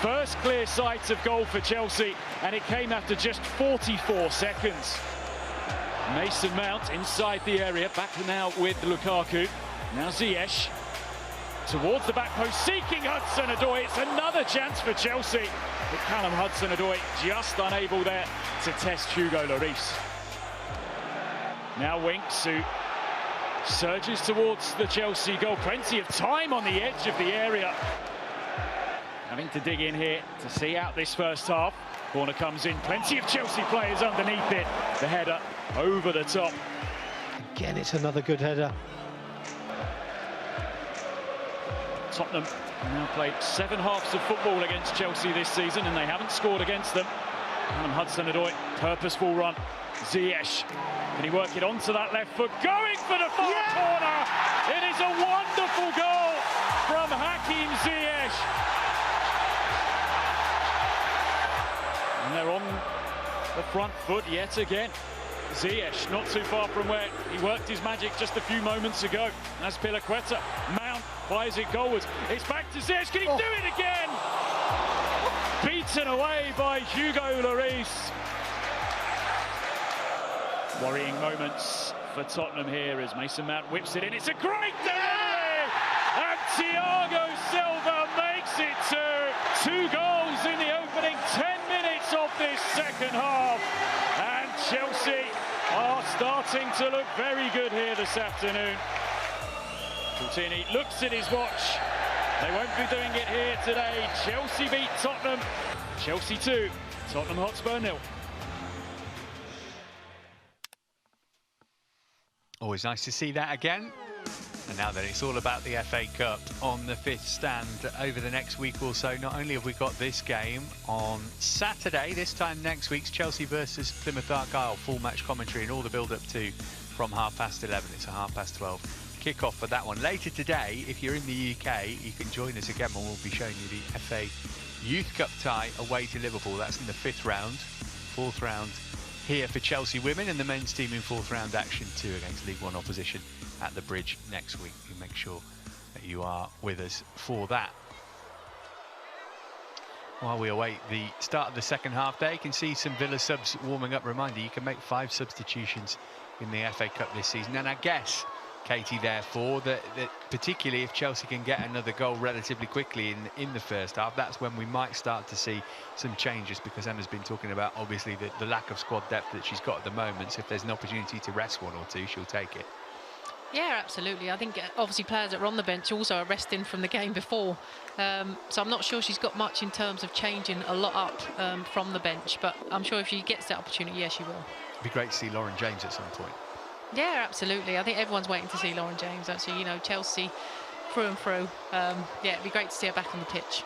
First clear sight of goal for Chelsea, and it came after just 44 seconds. Mason Mount inside the area, back now with Lukaku. Now Ziyech towards the back post, seeking Hudson-Odoi. It's another chance for Chelsea, but Callum Hudson-Odoi just unable there to test Hugo Lloris. Now Winks, who surges towards the Chelsea goal. Plenty of time on the edge of the area. Having to dig in here to see out this first half. Corner comes in, plenty of Chelsea players underneath it. The header over the top. Again, it's another good header. Tottenham now played 7 halves of football against Chelsea this season, and they haven't scored against them. Callum Hudson-Odoi, purposeful run. Ziyech, can he work it onto that left foot? Going for the far corner! It is a wonderful goal from Hakim Ziyech. And they're on the front foot yet again. Ziyech not too far from where he worked his magic just a few moments ago. As Pilaqueta, Mount fires it goalwards. It's back to Ziyech. Can he do it again? Beaten away by Hugo Lloris. Worrying moments for Tottenham here as Mason Mount whips it in. It's a great delivery! And Thiago Silva makes it 2 goals in the opening 10 minutes of this second half. And Chelsea are starting to look very good here this afternoon. Coutinho looks at his watch. They won't be doing it here today. Chelsea beat Tottenham. Chelsea 2, Tottenham Hotspur 0. Always nice to see that again. And now then, it's all about the FA Cup on the 5th stand over the next week or so. Not only have we got this game on Saturday, this time next week's Chelsea versus Plymouth Argyle, full match commentary and all the build-up to from 11:30. It's a 12:30 kick-off for that one. Later today, if you're in the UK, you can join us again when we'll be showing you the FA Youth Cup tie away to Liverpool. That's in the 5th round, 4th round here for Chelsea women, and the men's team in 4th round action too against League One opposition at the Bridge next week. You make sure that you are with us for that. While we await the start of the second half there, you can see some Villa subs warming up. Reminder, you can make 5 substitutions in the FA Cup this season, and I guess, Katie, therefore, that particularly if Chelsea can get another goal relatively quickly in the first half, that's when we might start to see some changes, because Emma's been talking about, obviously, the lack of squad depth that she's got at the moment. So if there's an opportunity to rest 1 or 2, she'll take it. Yeah, absolutely. I think obviously players that are on the bench also are resting from the game before. So I'm not sure she's got much in terms of changing a lot up from the bench, but I'm sure if she gets that opportunity, yes, she will. It'd be great to see Lauren James at some point. Yeah, absolutely. I think everyone's waiting to see Lauren James, actually. You know, Chelsea through and through. Yeah, it'd be great to see her back on the pitch.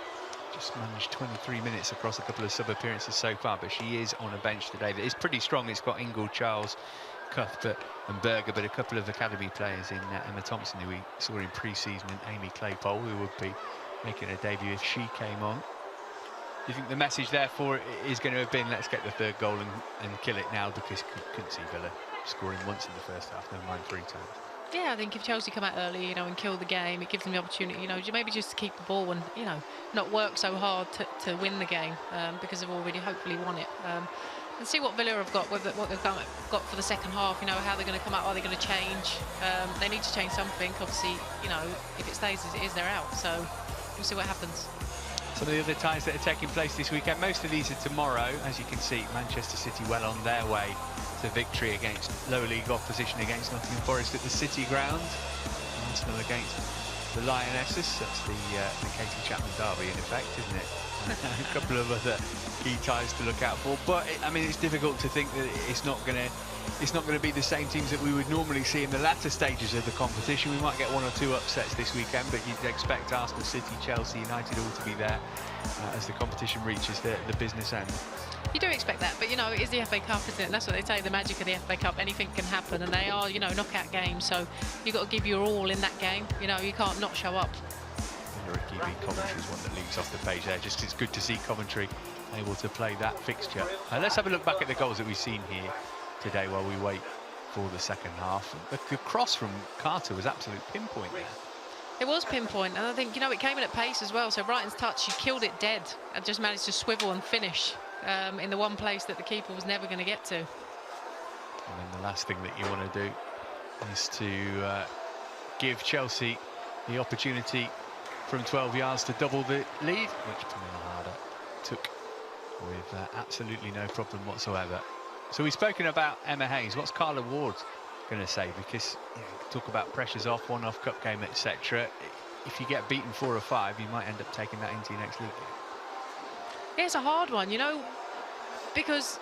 Just managed 23 minutes across a couple of sub-appearances so far, but she is on a bench today that is pretty strong. It's got Ingle, Charles, Cuthbert and Berger, but a couple of academy players in Emma Thompson, who we saw in pre-season, and Amy Claypole, who would be making a debut if she came on. Do you think the message therefore is going to have been, let's get the 3rd goal and kill it now, because couldn't see Villa scoring once in the first half, never mind 3 times? Yeah, I think if Chelsea come out early, you know, and kill the game, it gives them the opportunity, you know, maybe just to keep the ball and, you know, not work so hard to win the game, because they've already hopefully won it. And see what Villa have got, what they've got for the second half, you know, how they're going to come out, are they going to change? They need to change something. Obviously, you know, if it stays as it is, they're out. So we'll see what happens. Some of the other ties that are taking place this weekend, most of these are tomorrow. As you can see, Manchester City well on their way to victory against lower league opposition against Nottingham Forest at the City Ground. Arsenal against the Lionesses. That's the Katie Chapman derby in effect, isn't it? A couple of other key ties to look out for, but I mean, it's difficult to think that it's not going to be the same teams that we would normally see in the latter stages of the competition. We might get 1 or 2 upsets this weekend, but you'd expect Arsenal, City, Chelsea, United all to be there as the competition reaches the business end. You do expect that, but you know, it is the FA Cup, isn't it? And that's what they say, the magic of the FA Cup. Anything can happen, and they are, you know, knockout games, so you've got to give your all in that game. You know, you can't not show up. Ricky v Coventry is one that leaps off the page there. Just it's good to see Coventry able to play that fixture. Let's have a look back at the goals that we've seen here today while we wait for the second half. The cross from Carter was absolute pinpoint there. It was pinpoint, and I think, you know, it came in at pace as well. So Brighton's touch, she killed it dead and just managed to swivel and finish in the one place that the keeper was never going to get to. And then the last thing that you want to do is to give Chelsea the opportunity from 12 yards to double the lead, which Pernille Harder took with absolutely no problem whatsoever. So we've spoken about Emma Hayes. What's Carla Ward going to say? Because you know, talk about pressures off, one-off cup game, etc. If you get beaten 4 or 5, you might end up taking that into your next league game. Yeah, it's a hard one, you know, because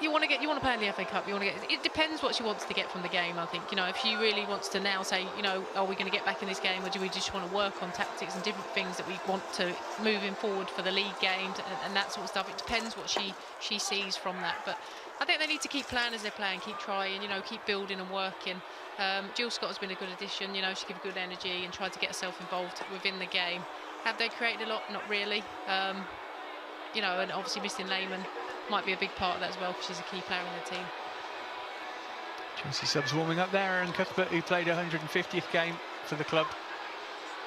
you want to play in the FA Cup. It depends what she wants to get from the game. I think, you know, if she really wants to now say, you know, are we going to get back in this game, or do we just want to work on tactics and different things that we want to moving forward for the league games and that sort of stuff. It depends what she sees from that. But I think they need to keep playing as they're playing, keep trying, you know, keep building and working. Jill Scott has been a good addition. You know, she gives good energy and tried to get herself involved within the game. Have they created a lot? Not really. You know, and obviously missing Lehman might be a big part of that as well, because she's a key player in the team. Chelsea subs warming up there, and Cuthbert, who played 150th game for the club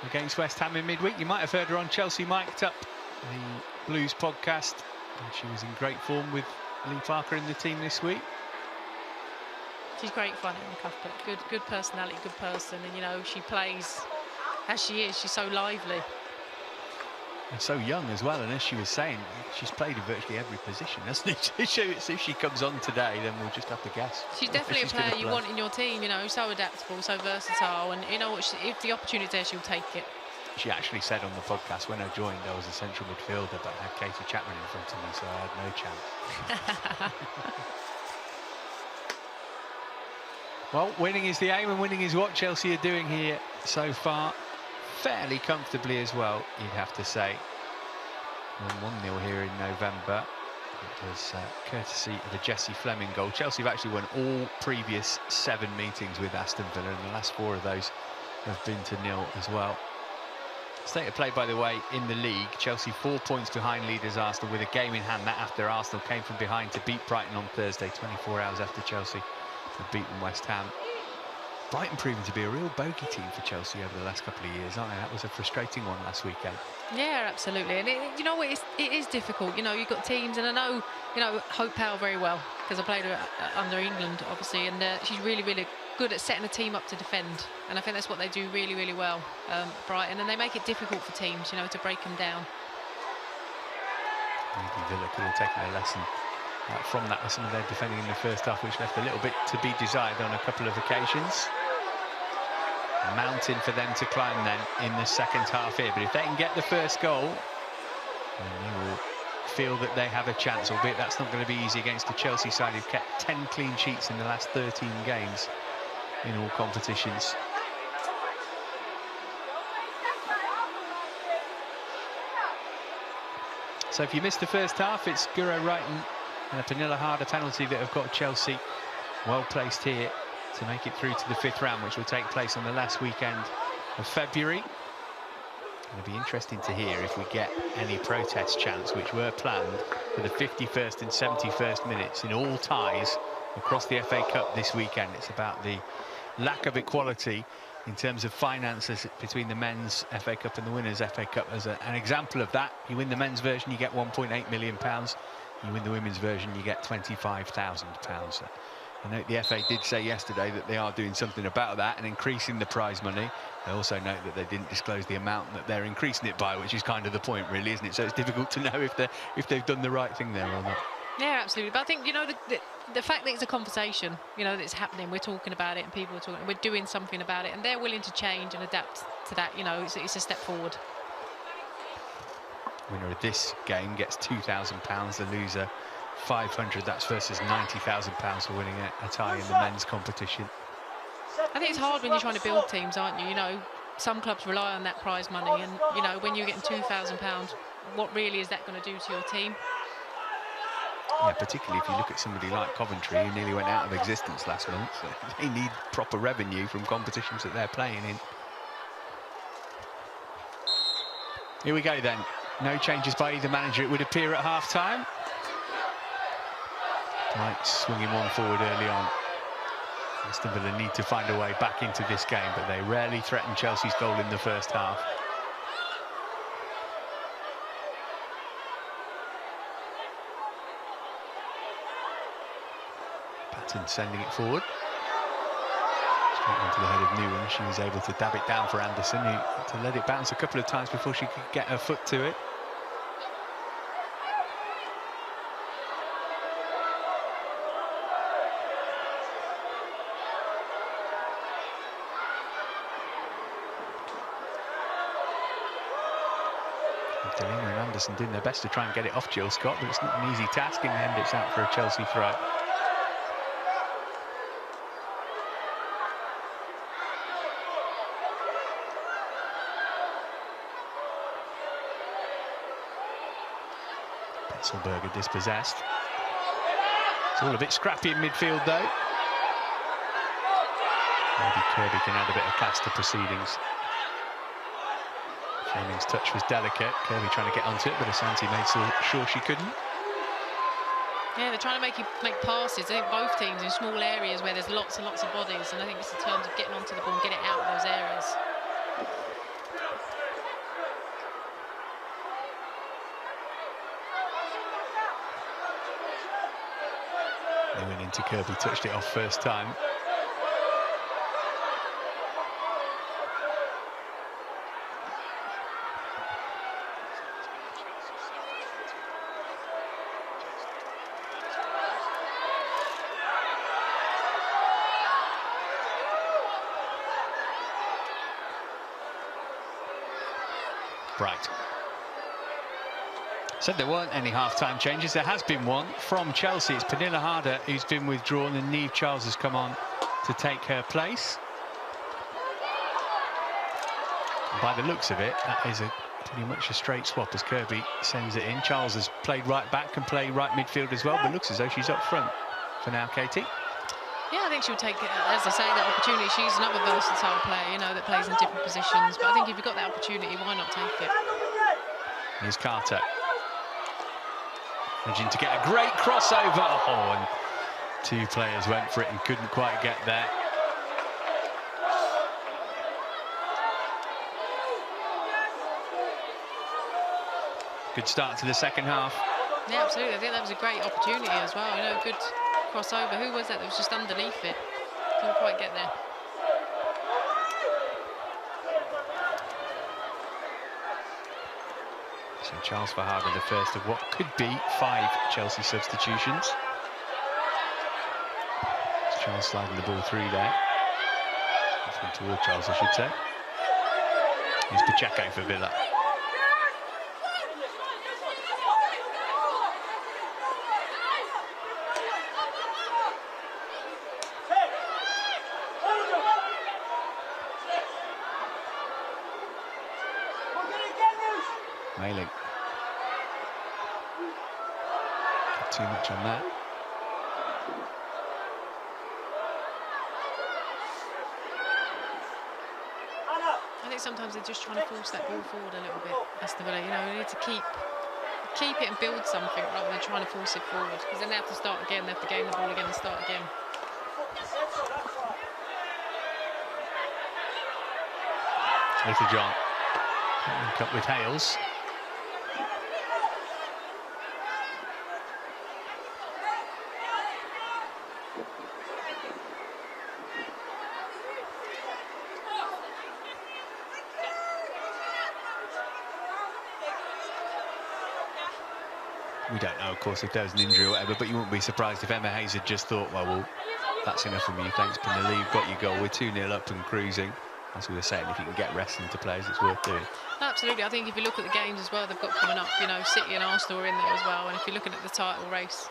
against West Ham in midweek. You might have heard her on Chelsea Mic'd Up, the Blues podcast, and she was in great form with Lee Parker in the team this week. She's great fun in Cuthbert. Good personality, good person, and you know she plays as she is. She's so lively. And so young as well, and as she was saying, she's played in virtually every position, hasn't she? So if she comes on today, then we'll just have to guess. She's definitely a player you want in your team, you know, so adaptable, so versatile, and you know what, if the opportunity's there, she'll take it. She actually said on the podcast, when I joined, I was a central midfielder, but I had Katie Chapman in front of me, so I had no chance. Well, winning is the aim, and winning is what Chelsea are doing here so far. Fairly comfortably as well, you'd have to say. 1-0 here in November. It was courtesy of a Jessie Fleming goal. Chelsea have actually won all previous 7 meetings with Aston Villa, and the last 4 of those have been to 0 as well. State of play, by the way, in the league. Chelsea 4 points behind leaders Arsenal with a game in hand. That after Arsenal came from behind to beat Brighton on Thursday, 24 hours after Chelsea had beaten West Ham. Brighton proving to be a real bogey team for Chelsea over the last couple of years, aren't they? That was a frustrating one last weekend. Yeah, absolutely. And you know what, it is difficult. You know, you've got teams, and I know, you know, Hope Powell very well, because I played her under England, obviously, and she's really, really good at setting a team up to defend. And I think that's what they do really, really well, Brighton. And they make it difficult for teams, you know, to break them down. Maybe Villa could have taken a lesson from that with some of their defending in the first half, which left a little bit to be desired on a couple of occasions. A mountain for them to climb then in the second half here, but if they can get the first goal, then they will feel that they have a chance, albeit that's not going to be easy against the Chelsea side who've kept 10 clean sheets in the last 13 games in all competitions. So if you missed the first half, it's Guro Wrighton and a Pernille Harder penalty that have got Chelsea well placed here to make it through to the 5th round, which will take place on the last weekend of February. It'll be interesting to hear if we get any protest chants, which were planned for the 51st and 71st minutes in all ties across the FA Cup this weekend. It's about the lack of equality in terms of finances between the men's FA Cup and the women's FA Cup. As an example of that, you win the men's version, you get £1.8 million. You win the women's version, you get £25,000. I know the FA did say yesterday that they are doing something about that and increasing the prize money. They also note that they didn't disclose the amount that they're increasing it by, which is kind of the point, really, isn't it? So it's difficult to know if they've done the right thing there or not. Yeah, absolutely. But I think, you know, the fact that it's a conversation, you know, that's happening, we're talking about it and people are talking, we're doing something about it, and they're willing to change and adapt to that, you know, it's a step forward. Winner of this game gets £2,000, the loser £500. That's versus £90,000 for winning a tie in the men's competition. I think it's hard when you're trying to build teams, aren't you? You know, some clubs rely on that prize money, and you know, when you're getting £2,000, what really is that going to do to your team? Yeah, particularly if you look at somebody like Coventry, who nearly went out of existence last month. So they need proper revenue from competitions that they're playing in. Here we go then. No changes by either manager, it would appear, at half-time. Right, swinging one forward early on. Aston Villa need to find a way back into this game, but they rarely threaten Chelsea's goal in the first half. Patton sending it forward. Straight onto the head of Newman. She was able to dab it down for Anderson, who had to let it bounce a couple of times before she could get her foot to it. Delina and Anderson doing their best to try and get it off Jill Scott, but it's not an easy task. In the end, it's out for a Chelsea throw. Petzelberger dispossessed. It's all a bit scrappy in midfield, though. Maybe Kirby can add a bit of class to proceedings. Fleming's touch was delicate. Kirby trying to get onto it, but Asante made sure she couldn't. Yeah, they're trying to make passes. I think both teams in small areas where there's lots and lots of bodies, and I think it's in terms of getting onto the ball and getting it out of those areas. Newman in Peter Kirby touched it off first time. Bright. Said there weren't any half-time changes. There has been one from Chelsea. It's Pernille Harder who's been withdrawn, and Niamh Charles has come on to take her place. And by the looks of it, that is pretty much a straight swap as Kirby sends it in. Charles has played right back, can play right midfield as well, but looks as though she's up front for now, Katie. Yeah, I think she'll take, as I say, that opportunity. She's another versatile player, you know, that plays in different positions. But I think if you've got that opportunity, why not take it? Here's Carter. Managing to get a great crossover. Oh, and two players went for it and couldn't quite get there. Good start to the second half. Yeah, absolutely. I think that was a great opportunity as well. You know, good crossover. Who was that? That was just underneath it. Couldn't quite get there. So Charles for Harder, the first of what could be 5 Chelsea substitutions. It's Charles sliding the ball through there. That's one toward Charles, I should say. Here's Pacheco for Villa. Mailing. Not too much on that. I think sometimes they're just trying to force that ball forward a little bit, Aston Villa. You know, they need to keep it and build something rather than trying to force it forward, because then they have to start again, they have to gain the ball again and start again. Little John. Link up with Hales. We don't know, of course, if there was an injury or whatever, but you wouldn't be surprised if Emma Hayes had just thought, well, that's enough from you, thanks, Pernille, you've got your goal, we're 2-0 up and cruising. As we were saying, if you can get rest into players, it's worth doing. Absolutely. I think if you look at the games as well they've got coming up, you know, City and Arsenal are in there as well, and if you're looking at the title race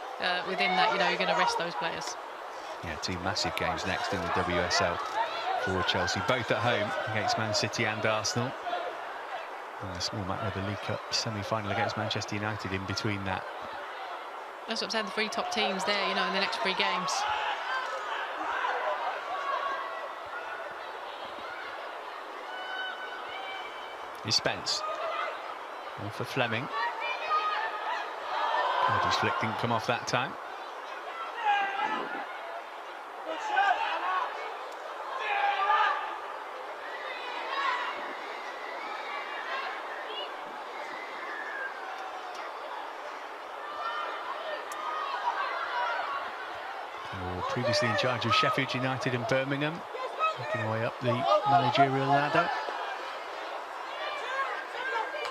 within that, you know, you're going to rest those players. Yeah, 2 massive games next in the WSL for Chelsea, both at home against Man City and Arsenal. And a small matter of the League Cup semi-final against Manchester United in between that. That's what I'm saying, the 3 top teams there, you know, in the next 3 games. Here's Spence. One for Fleming. Kirby's flick didn't come off that time. Previously in charge of Sheffield United and Birmingham, making her way up the managerial ladder.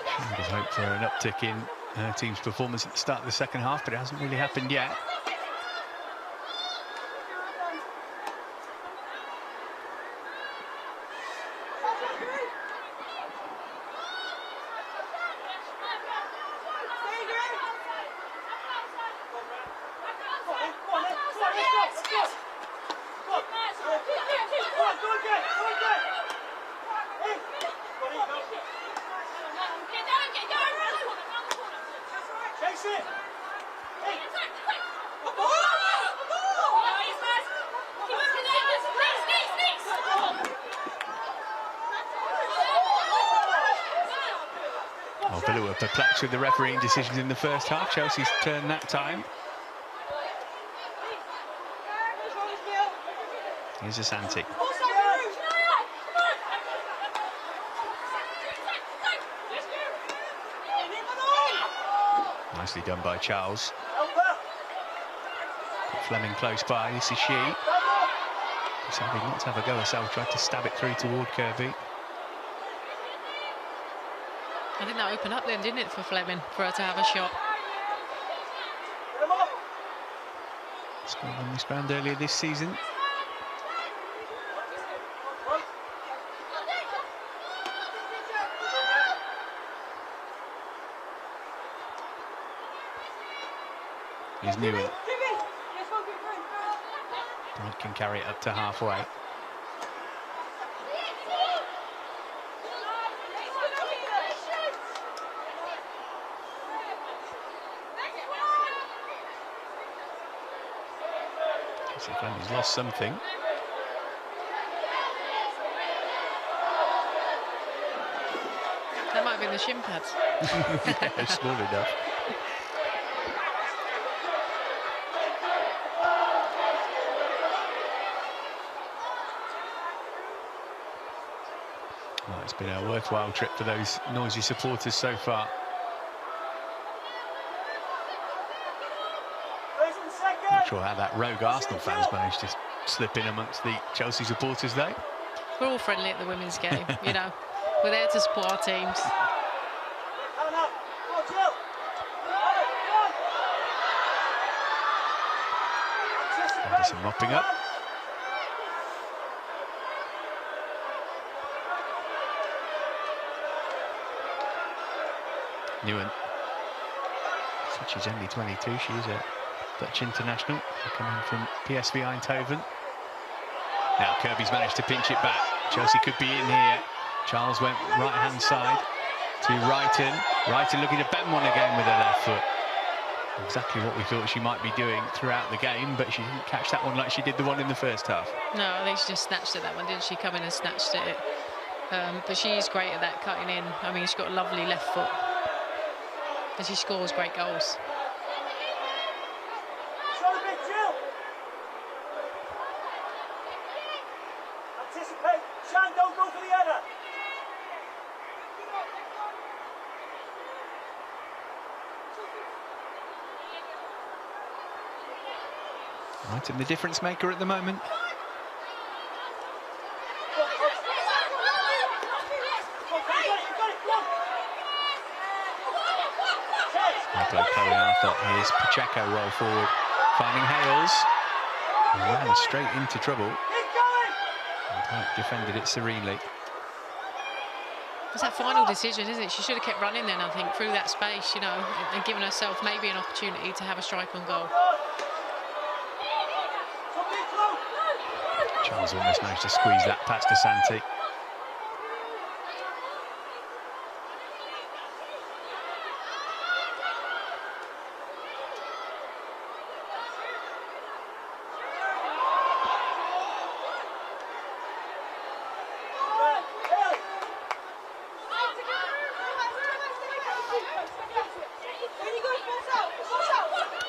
She would have hoped for an uptick in her team's performance at the start of the second half, but it hasn't really happened yet. Villa were perplexed with the refereeing decisions in the first half. Chelsea's turn that time. Here's Asante. Nicely done by Charles. Fleming close by. This is she. Decided not to have a go herself, tried to stab it through toward Kirby. I think that opened up then, didn't it, for Fleming, for her to have a shot. Scored on this ground earlier this season. Here's Newell. Bright can carry it up to halfway. Fleming's lost something. That might have been the shin pads. Yeah, small enough. Well, it's been a worthwhile trip for those noisy supporters so far. Not sure how that rogue Arsenal fans managed to slip in amongst the Chelsea supporters, though. We're all friendly at the women's game, you know. We're there to support our teams. Anderson mopping up. Newell. She's only 22, she is a Dutch international, coming from PSV Eindhoven. Now Kirby's managed to pinch it back. Chelsea could be in here. Charles went right-hand side to Wrighton. Wrighton looking to bend one again with her left foot. Exactly what we thought she might be doing throughout the game, but she didn't catch that one like she did the one in the first half. No, I think she just snatched at that one, didn't she? Come in and snatched at it. But she's great at that, cutting in. I mean, she's got a lovely left foot. And she scores great goals. Anticipate. Shan, don't go for the header. Right, and the difference maker at the moment. Chloe Arthur. Here's Pacheco, roll forward, finding Hales. And ran straight into trouble. And Pike defended it serenely. It's that final decision, isn't it? She should have kept running then, I think, through that space, you know, and given herself maybe an opportunity to have a strike on goal. Charles almost managed to squeeze that past Asante.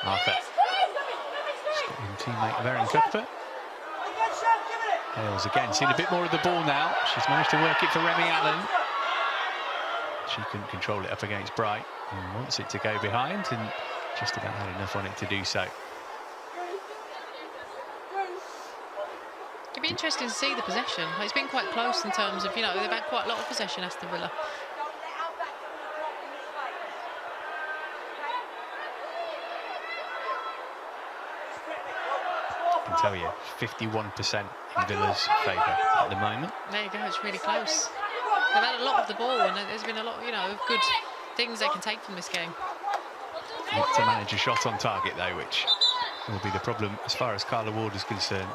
Arthur. Scotland teammate Fran Kirby. Hales again, seen a bit more of the ball now. She's managed to work it for Remy Allen. She couldn't control it up against Bright and wants it to go behind, and just about had enough on it to do so. It'd be interesting to see the possession. It's been quite close in terms of, you know, they've had quite a lot of possession, Aston Villa. I can tell you, 51% in Villa's favour at the moment. There you go, it's really close. They've had a lot of the ball, and there's been a lot, you know, of good things they can take from this game. Need to manage a shot on target, though, which will be the problem as far as Carla Ward is concerned.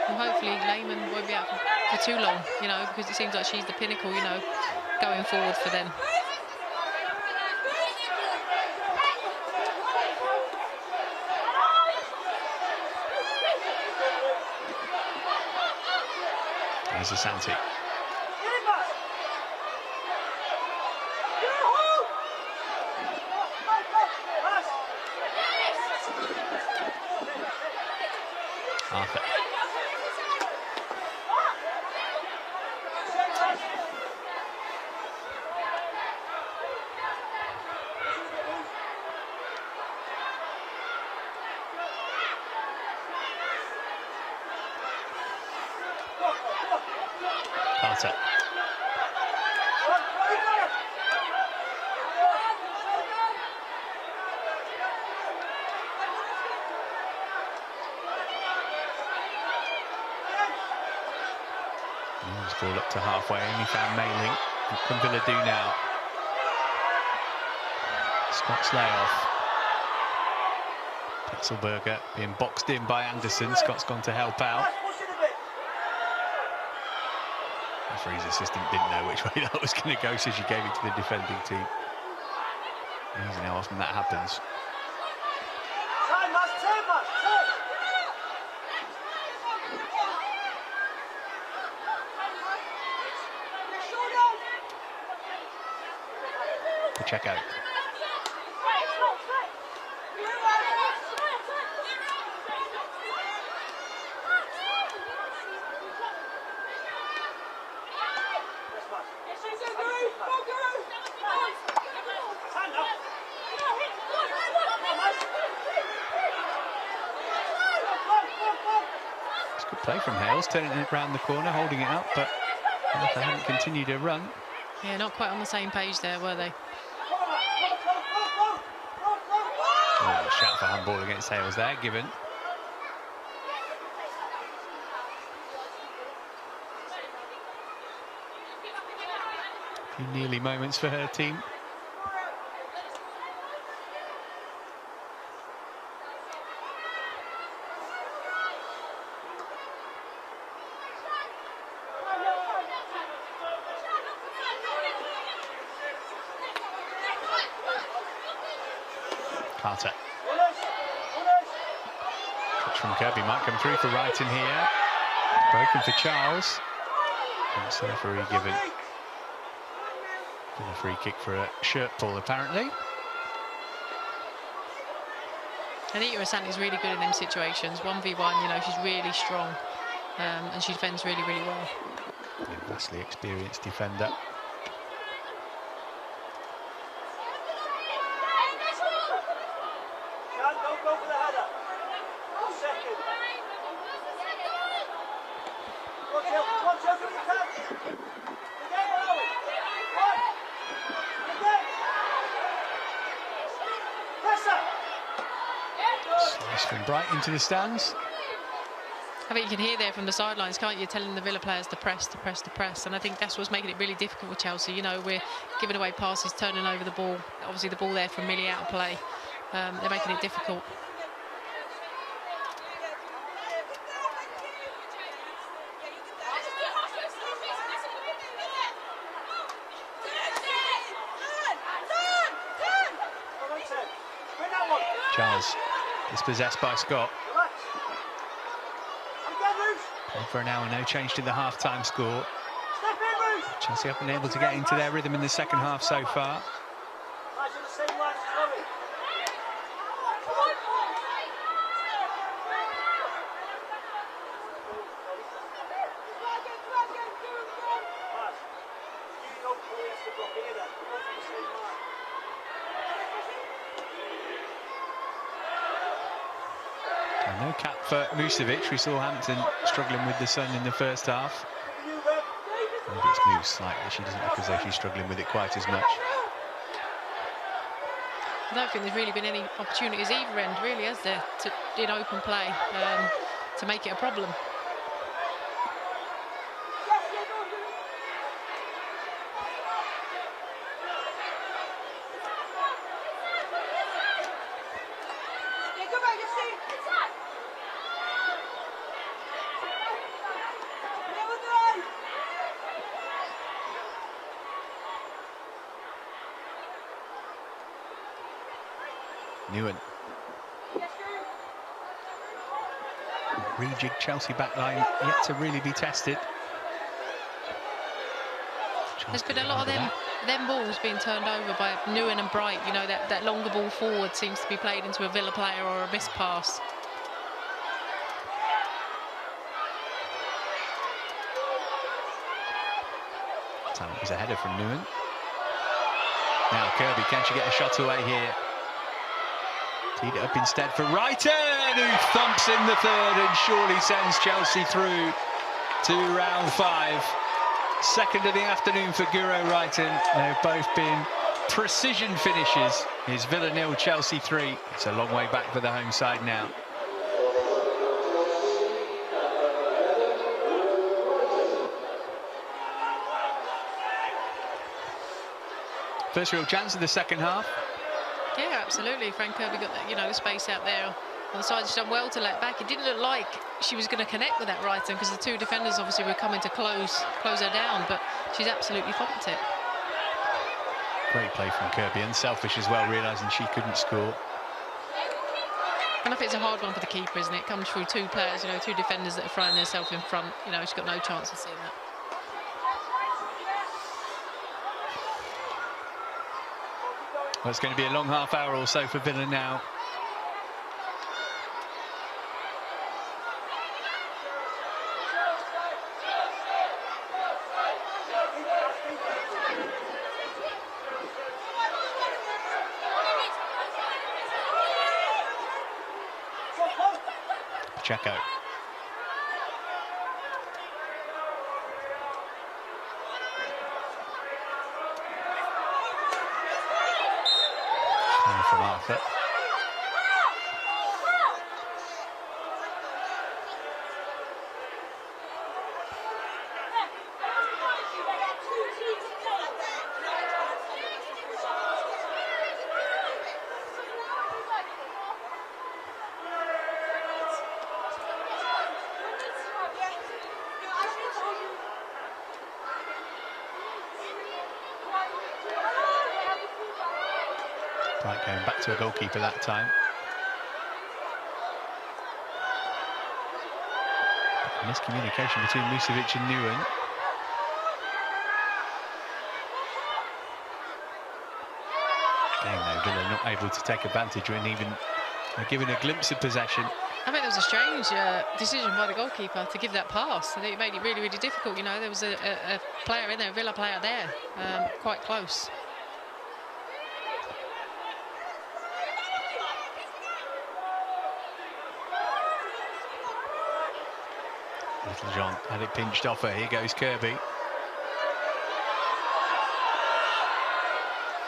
Well, hopefully Lehmann won't be out for too long, you know, because it seems like she's the pinnacle, you know, going forward for them. There's Asante. Arthur. Carter. He's ball up to halfway, only found Mailing. What can Villa do now? Scott's layoff. Pitzelberger being boxed in by Anderson. Scott's gone to help out. Referee's assistant didn't know which way that was going to go, so she gave it to the defending team. Amazing how often that happens. Check out. It's good play from Hales, turning it around the corner, holding it up, but they haven't continued to run. Yeah, not quite on the same page there, were they? Oh, shout for handball against Hales there, given. A few nearly moments for her team. Carter. Touch from Kirby might come through for Wrighton here. Broken for Charles. And so referee given a free kick for a shirt pull, apparently. I think Urasante's really good in them situations. 1v1, you know, she's really strong. And she defends really, really well. A vastly experienced defender. Bright into the stands. I think you can hear there from the sidelines, can't you, telling the Villa players to press, to press, to press. And I think that's what's making it really difficult with Chelsea. You know, we're giving away passes, turning over the ball. Obviously, the ball there from Millie out of play. They're making it difficult. Charles. Dispossessed by Scott. Played for an hour, no change to the half-time score. Chelsea haven't been able to get into their rhythm in the second half so far. No cap for Musovic. We saw Hampton struggling with the sun in the first half. Maybe it's Moose slightly. She doesn't look as though she's struggling with it quite as much. I don't think there's really been any opportunities either end, really, has there, in open play to make it a problem. Newen. Rejigged Chelsea backline yet to really be tested. There's been a lot of them balls being turned over by Newen and Bright. You know, that longer ball forward seems to be played into a Villa player or a missed pass. Time was a header from Newen. Now Kirby, can she get a shot away here? Teed it up instead for Wrighton, who thumps in the third and surely sends Chelsea through to round 5. Second of the afternoon for Guro Wrighton. They've both been precision finishes. It's Villa 0, Chelsea 3. It's a long way back for the home side now. First real chance of the second half. Yeah, absolutely. Fran Kirby got that, the space out there on the side. She's done well to let back. It didn't look like she was going to connect with that Wrighton because the two defenders obviously were coming to close her down, but she's absolutely thumped it. Great play from Kirby, unselfish as well, realising she couldn't score. And I think it's a hard one for the keeper, isn't it? It comes through two players, two defenders that are throwing themselves in front. She's got no chance of seeing that. Well, it's going to be a long half hour or so for Villa now. Pacheco. From Arthur. Right, going back to a goalkeeper that time. Miscommunication between Musovic and Nguyen. Again, though, Villa not able to take advantage when even given a glimpse of possession. I think it was a strange decision by the goalkeeper to give that pass. I think it made it really, really difficult. There was a player in there, a Villa player there, quite close. Little John had it pinched off her. Here goes Kirby.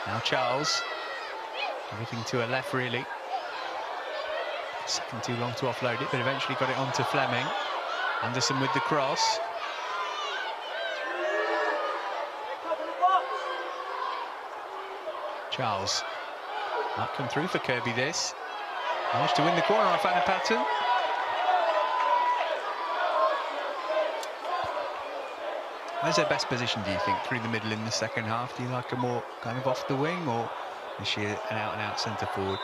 Now Charles. Everything to her left, really. Second too long to offload it, but eventually got it onto Fleming. Anderson with the cross. Charles might come through for Kirby this. Managed to win the corner off Anna Patton. Where's her best position, do you think, through the middle in the second half? Do you like her more kind of off the wing, or is she an out-and-out centre forward?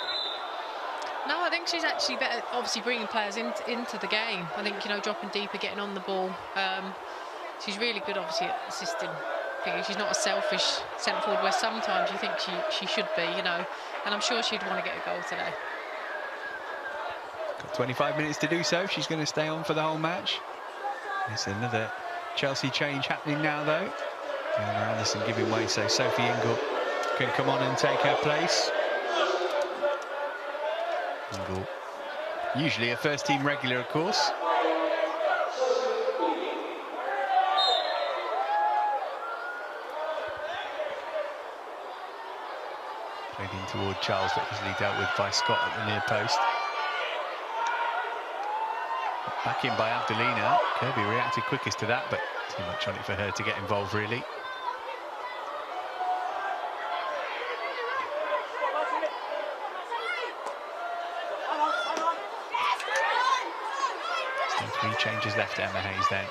No, I think she's actually better, obviously bringing players into the game. I think, dropping deeper, getting on the ball. She's really good, obviously, at assisting. She's not a selfish centre forward where sometimes you think she should be, and I'm sure she'd want to get a goal today. Got 25 minutes to do so if she's going to stay on for the whole match. There's another Chelsea change happening now, though. Anderson giving way so Sophie Ingle can come on and take her place. Ingle, usually a first-team regular, of course. Played in toward Charles, but easily dealt with by Scott at the near post. Back in by Abdelina. Kirby reacted quickest to that, but too much on it for her to get involved, really. Still 3 changes left, Emma Hayes then.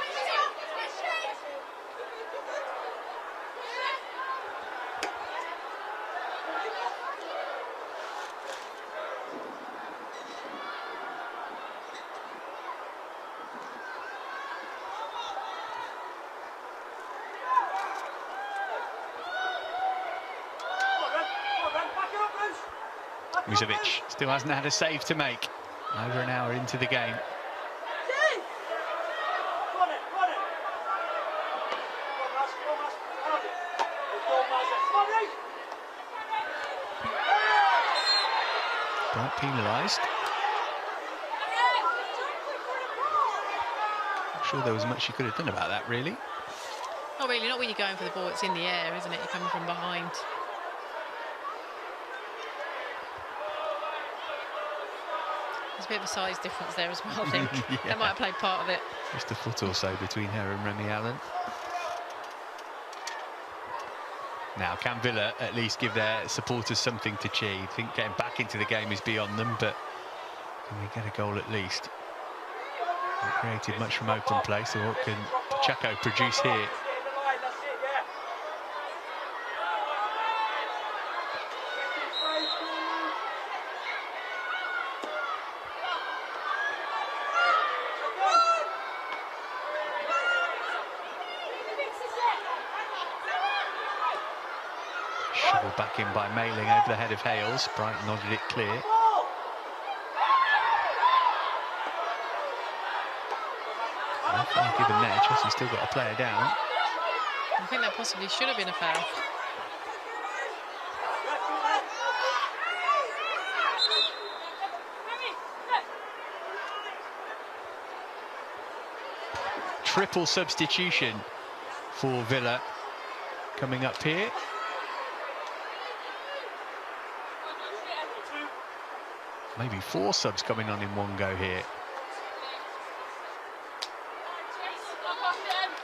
Musovic still hasn't had a save to make. Over an hour into the game. Not penalised. Not sure there was much she could have done about that, really. Not really, not when you're going for the ball. It's in the air, isn't it? You're coming from behind. There's a bit of a size difference there as well, I think. Yeah. That might have played part of it. Just a foot or so between her and Remy Allen. Now, can Villa at least give their supporters something to cheer? I think getting back into the game is beyond them, but can we get a goal at least? Not created much from open play, so what can Pacheco produce here? Shoveled back in by Mailing over the head of Hales. Brighton nodded it clear. Given there, Chelsea's still got a player down. I think that possibly should have been a foul. Triple substitution for Villa coming up here. Maybe 4 subs coming on in one go here.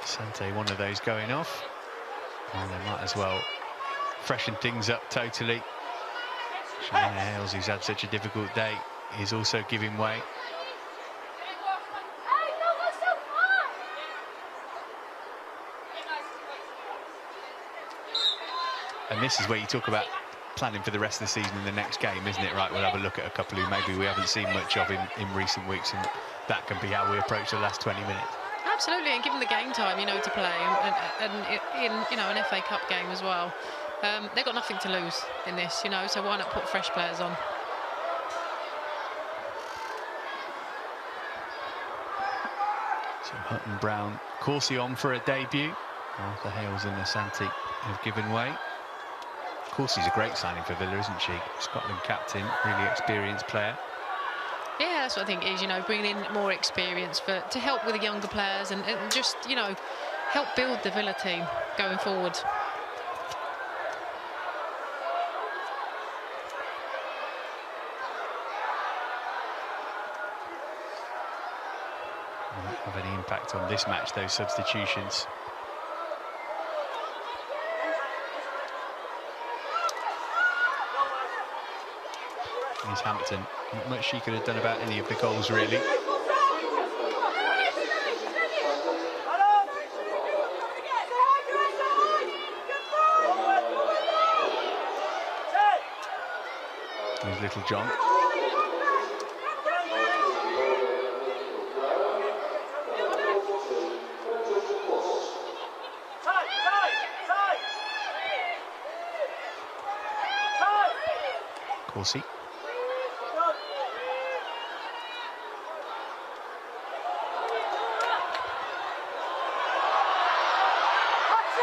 Sante, one of those going off. And they might as well freshen things up totally. Shania Hales, who's had such a difficult day, is also giving way. And this is where you talk about planning for the rest of the season in the next game, isn't it? Right, we'll have a look at a couple who maybe we haven't seen much of in recent weeks, and that can be how we approach the last 20 minutes. Absolutely, and given the game time, you know, to play, and in, you know, an FA Cup game as well, they've got nothing to lose in this, you know, so why not put fresh players on? So Hutton, Brown, Corsi on for a debut. Arthur Hales and Asante have given way. Corsi's a great signing for Villa, isn't she? Scotland captain, really experienced player. Yeah, that's what I think it is, you know, bringing in more experience to help with the younger players and just, you know, help build the Villa team going forward. Won't have any impact on this match, those substitutions. Here's Hampton. Not much she could have done about any of the goals, really. Here's Little John. Corsi.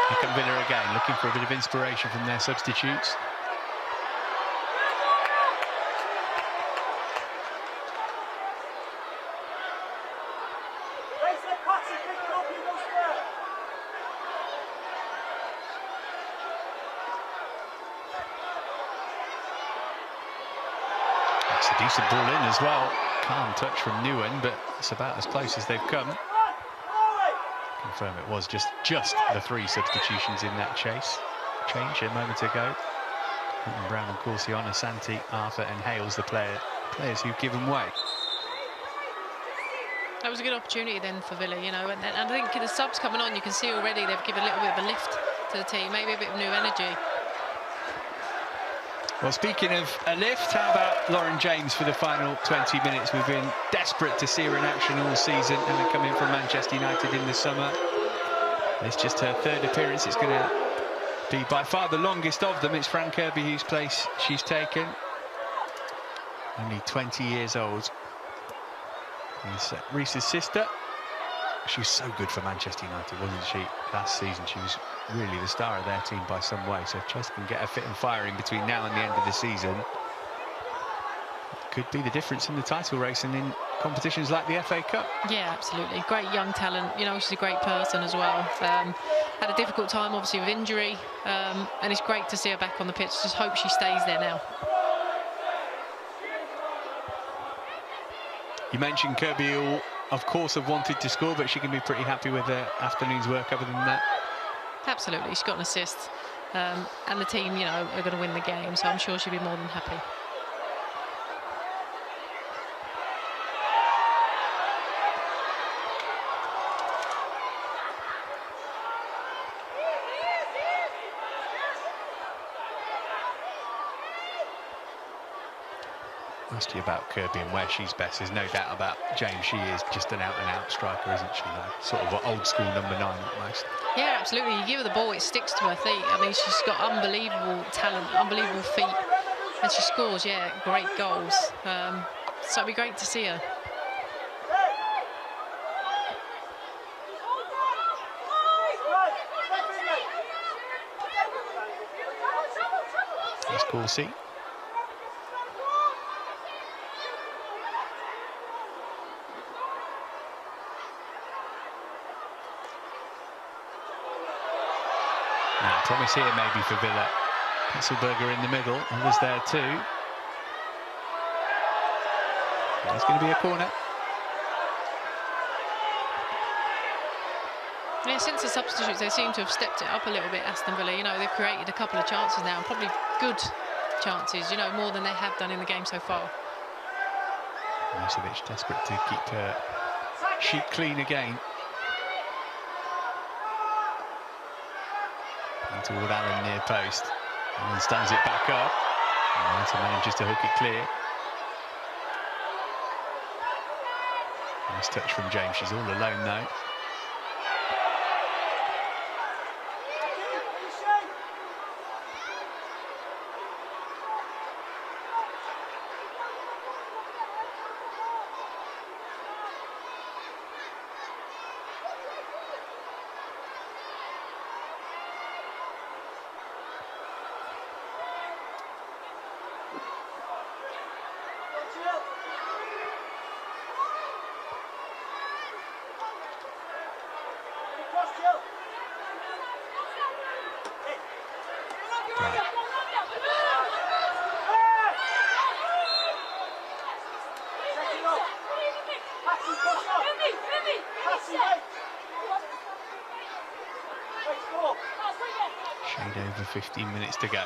Look at Villa again, looking for a bit of inspiration from their substitutes. That's a decent ball in as well. Calm touch from Nguyen, but it's about as close as they've come. Confirm it was just the 3 substitutions in that change a moment ago. Brown and Corsi on, Asante, Arthur and Hales, the players who've given way. That was a good opportunity then for Villa, you know, and I think the subs coming on, you can see already they've given a little bit of a lift to the team, maybe a bit of new energy. Well, speaking of a lift, how about Lauren James for the final 20 minutes? We've been desperate to see her in action all season, having come in from Manchester United in the summer. It's just her 3rd appearance. It's going to be by far the longest of them. It's Fran Kirby whose place she's taken. Only 20 years old. He's Reese's sister. She was so good for Manchester United, wasn't she? Last season, she was really the star of their team by some way. So if Chelsea can get her fit and firing between now and the end of the season, it could be the difference in the title race and in competitions like the FA Cup. Yeah, absolutely. Great young talent. You know, she's a great person as well. Had a difficult time, obviously, with injury. And it's great to see her back on the pitch. Just hope she stays there now. You mentioned Kirby, who, of course, have wanted to score, but she can be pretty happy with the afternoon's work other than that. Absolutely. She's got an assist. And the team, you know, are going to win the game. So I'm sure she'll be more than happy. Asked you about Kirby and where she's best. There's no doubt about James. She is just an out-and-out striker, isn't she? Like, sort of an old-school number 9 almost. Yeah, absolutely. You give her the ball, it sticks to her feet. I mean, she's got unbelievable talent, unbelievable feet, and she scores, yeah, great goals. So it'd be great to see her. There's Corsi. Promise here maybe for Villa. Kesselberger in the middle, others there too. It's going to be a corner. Yeah, since the substitutes, they seem to have stepped it up a little bit, Aston Villa. You know, they've created a couple of chances now, and probably good chances, you know, more than they have done in the game so far. Musovic desperate to keep her sheet clean again. Toward Allen near post, and then stands it back up. And manages to hook it clear. Nice touch from James. She's all alone though. Shade over 15 minutes to go.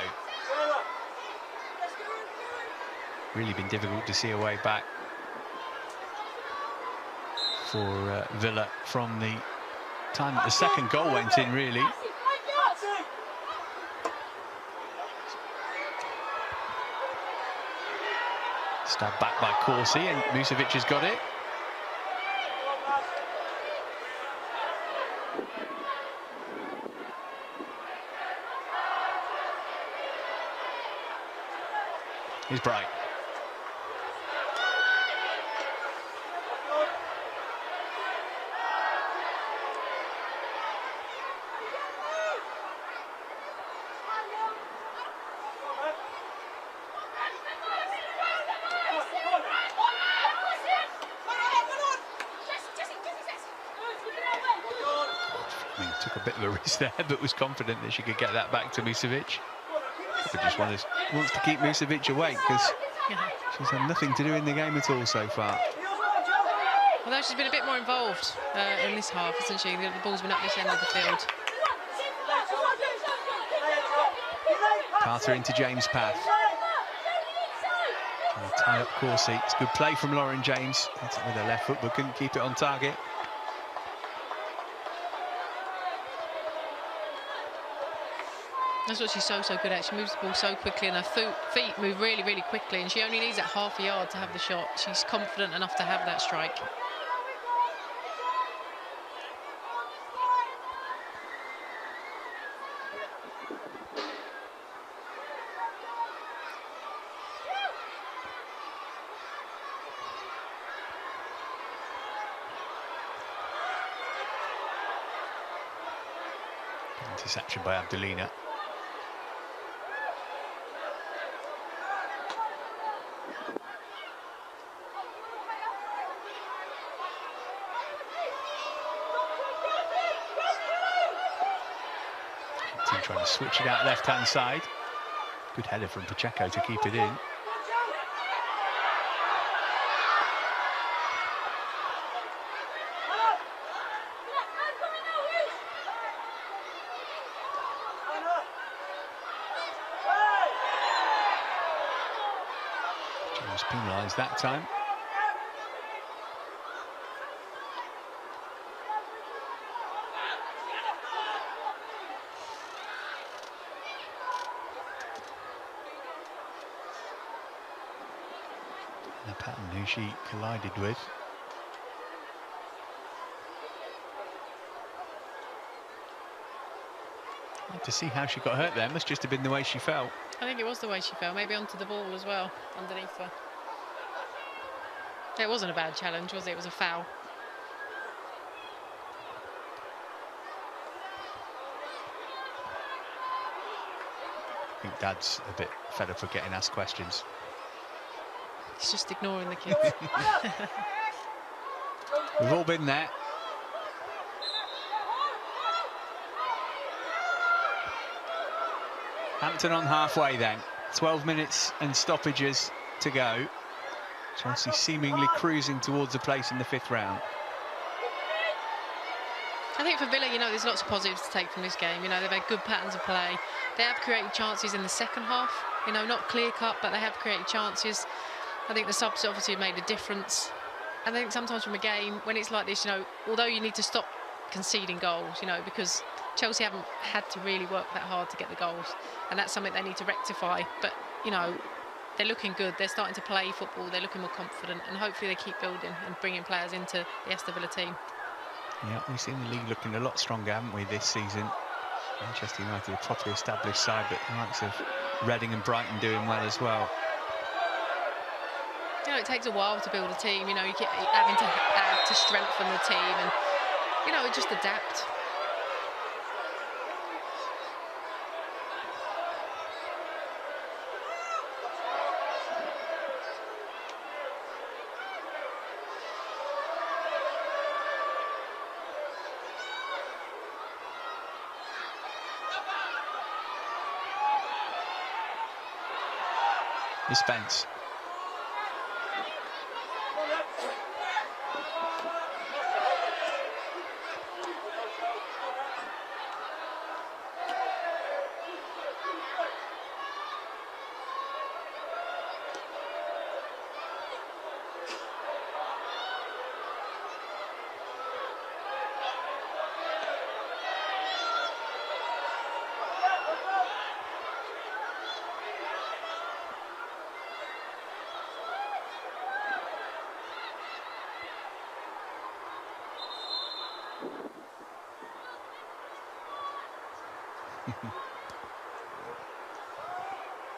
Really been difficult to see a way back for Villa from the time that the second goal went in, really. Stabbed back by Corsi, and Musovic has got it. He's bright. Took a bit of a risk there, but was confident that she could get that back to Musovic. But just wants to keep Musovic awake, because she's had nothing to do in the game at all so far. Although she's been a bit more involved in this half, hasn't she? The ball's been up this end of the field. Carter into James' path. Trying to tie up Corsi. It's good play from Lauren James. Hit it with her left foot, but couldn't keep it on target. That's what she's so good at. She moves the ball so quickly, and her feet move really, really quickly, and she only needs that half a yard to have the shot. She's confident enough to have that strike. Interception by Abdelina. Aston trying to switch it out left-hand side. Good header from Pacheco to keep it in. James penalised that time. Patton, who she collided with. To see how she got hurt there, must just have been the way she fell. I think it was the way she fell, maybe onto the ball as well, underneath her. It wasn't a bad challenge, was it? It was a foul. I think Dad's a bit fed up of getting asked questions. He's just ignoring the kids. We've all been there. Hampton on halfway then. 12 minutes and stoppages to go. Chelsea seemingly cruising towards a place in the 5th round. I think for Villa, you know, there's lots of positives to take from this game. You know, they've had good patterns of play. They have created chances in the second half. You know, not clear-cut, but they have created chances. I think the subs obviously have made a difference. And I think sometimes from a game, when it's like this, you know, although you need to stop conceding goals, you know, because Chelsea haven't had to really work that hard to get the goals. And that's something they need to rectify. But, you know, they're looking good. They're starting to play football. They're looking more confident. And hopefully they keep building and bringing players into the Aston Villa team. Yeah, we've seen the league looking a lot stronger, haven't we, this season? Manchester United, a properly established side, but the likes of Reading and Brighton doing well as well. You know, it takes a while to build a team. You know, you keep having to add to strengthen the team and, you know, just adapt. Spence.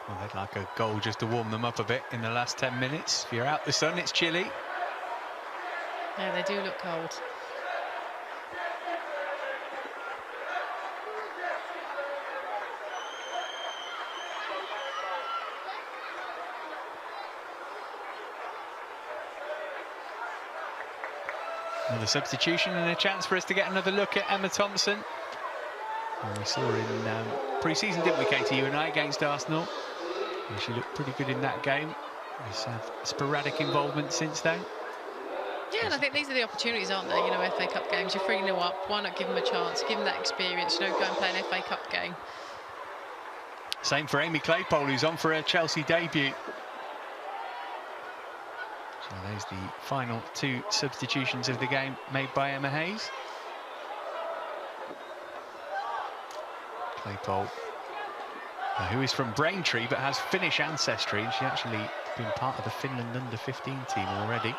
Well, they'd like a goal just to warm them up a bit in the last 10 minutes. If you're out the sun, it's chilly. Yeah, they do look cold. Another substitution and a chance for us to get another look at Emma Thompson. And we saw in pre-season, didn't we, Katie, you and I, against Arsenal? And she looked pretty good in that game. She's had sporadic involvement since then. Yeah, and I think these are the opportunities, aren't they? You know, FA Cup games, you're 3-0 up. Why not give them a chance? Give them that experience, you know, go and play an FA Cup game. Same for Amy Claypole, who's on for her Chelsea debut. So there's the final 2 substitutions of the game made by Emma Hayes. Claypole, who is from Braintree but has Finnish ancestry, and she actually been part of the Finland under-15 team already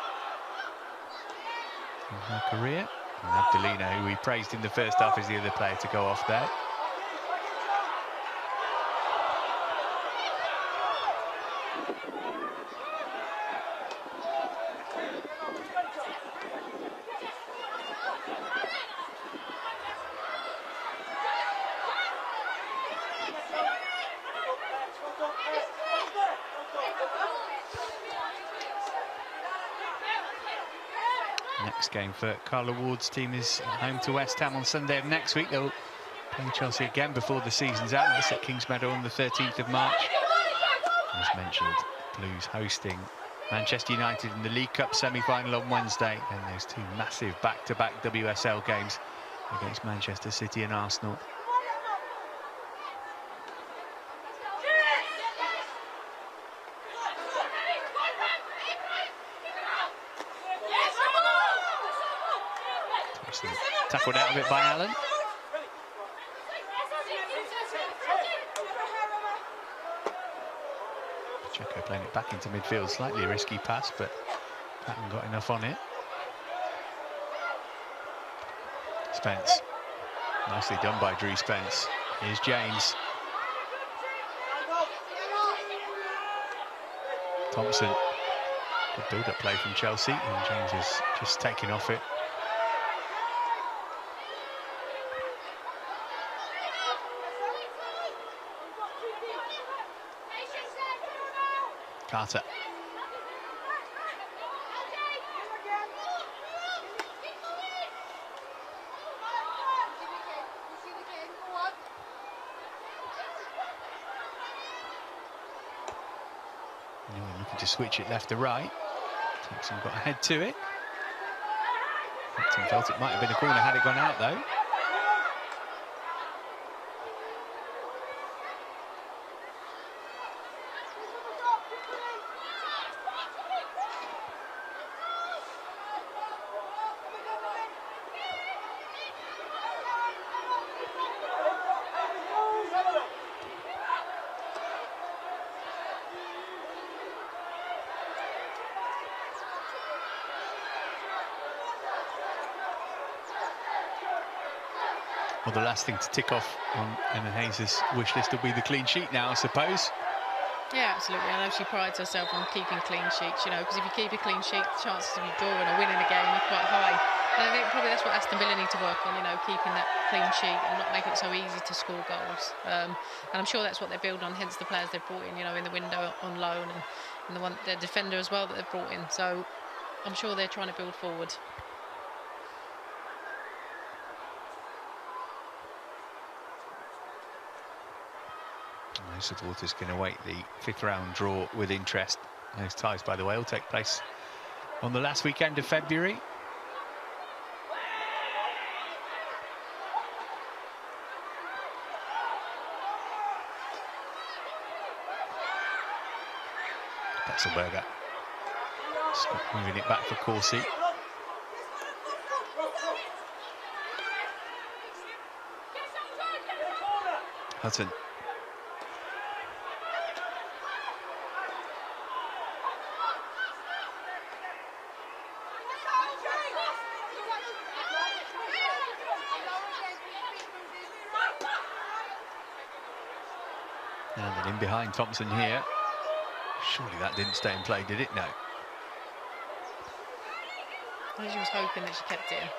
in her career. And Abdelina, who we praised in the first half, is the other player to go off there. Next game for Carla Ward's team is home to West Ham on Sunday of next week. They'll Play Chelsea again before the season's out. That's at King's Meadow on the 13th of March. As mentioned, Blues hosting Manchester United in the League Cup semi-final on Wednesday. And those two massive back-to-back WSL games against Manchester City and Arsenal. Tackled out of it by Allen. Pacheco playing it back into midfield. Slightly a risky pass, but Patton got enough on it. Spence. Nicely done by Drew Spence. Here's James. Thompson. Good build-up play from Chelsea, and James is just taking off it. Carter. Looking to switch it left to right. Thompson got a head to it. Thompson felt it might have been a corner had it gone out though. Well, the last thing to tick off on Emma Hayes' wish list will be the clean sheet now, I suppose. Yeah, absolutely. I know she prides herself on keeping clean sheets, you know, because if you keep a clean sheet, the chances of you drawing or winning a game are quite high. And I think probably that's what Aston Villa need to work on, you know, keeping that clean sheet and not making it so easy to score goals. And I'm sure that's what they build on, hence the players they've brought in, you know, in the window on loan and the defender as well that they've brought in. So I'm sure they're trying to build forward. Supporters can await the 5th round draw with interest. Those ties, by the way, will take place on the last weekend of February. Betzelberger. Scott moving it back for Corsi. Hudson. And then in behind Thompson here. Surely that didn't stay in play, did it? No. She was hoping that she kept it in.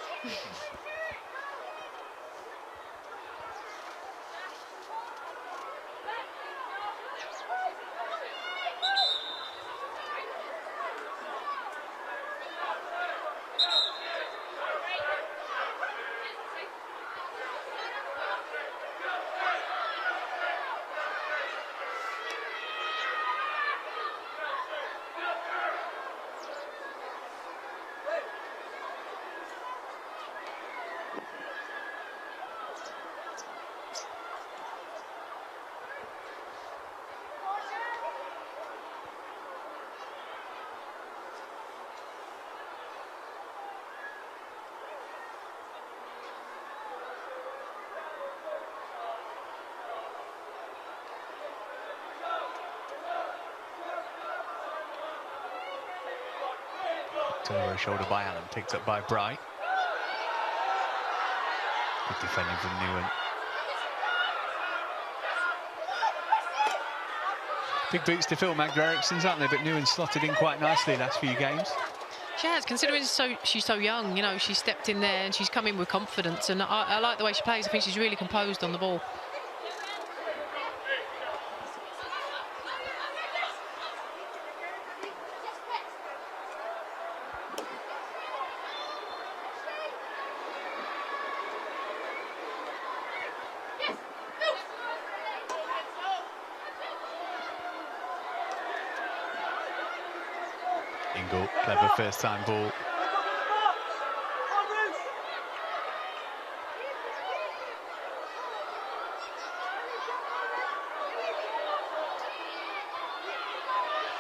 Over a shoulder by Allen, picked up by Bright. Good defending from Newen. Big boots to fill, Magda Eriksson's, aren't they? But Newen slotted in quite nicely last few games. She has, considering she's so young, you know, she stepped in there and she's come in with confidence, and I like the way she plays. I think she's really composed on the ball. angle. Clever first-time ball.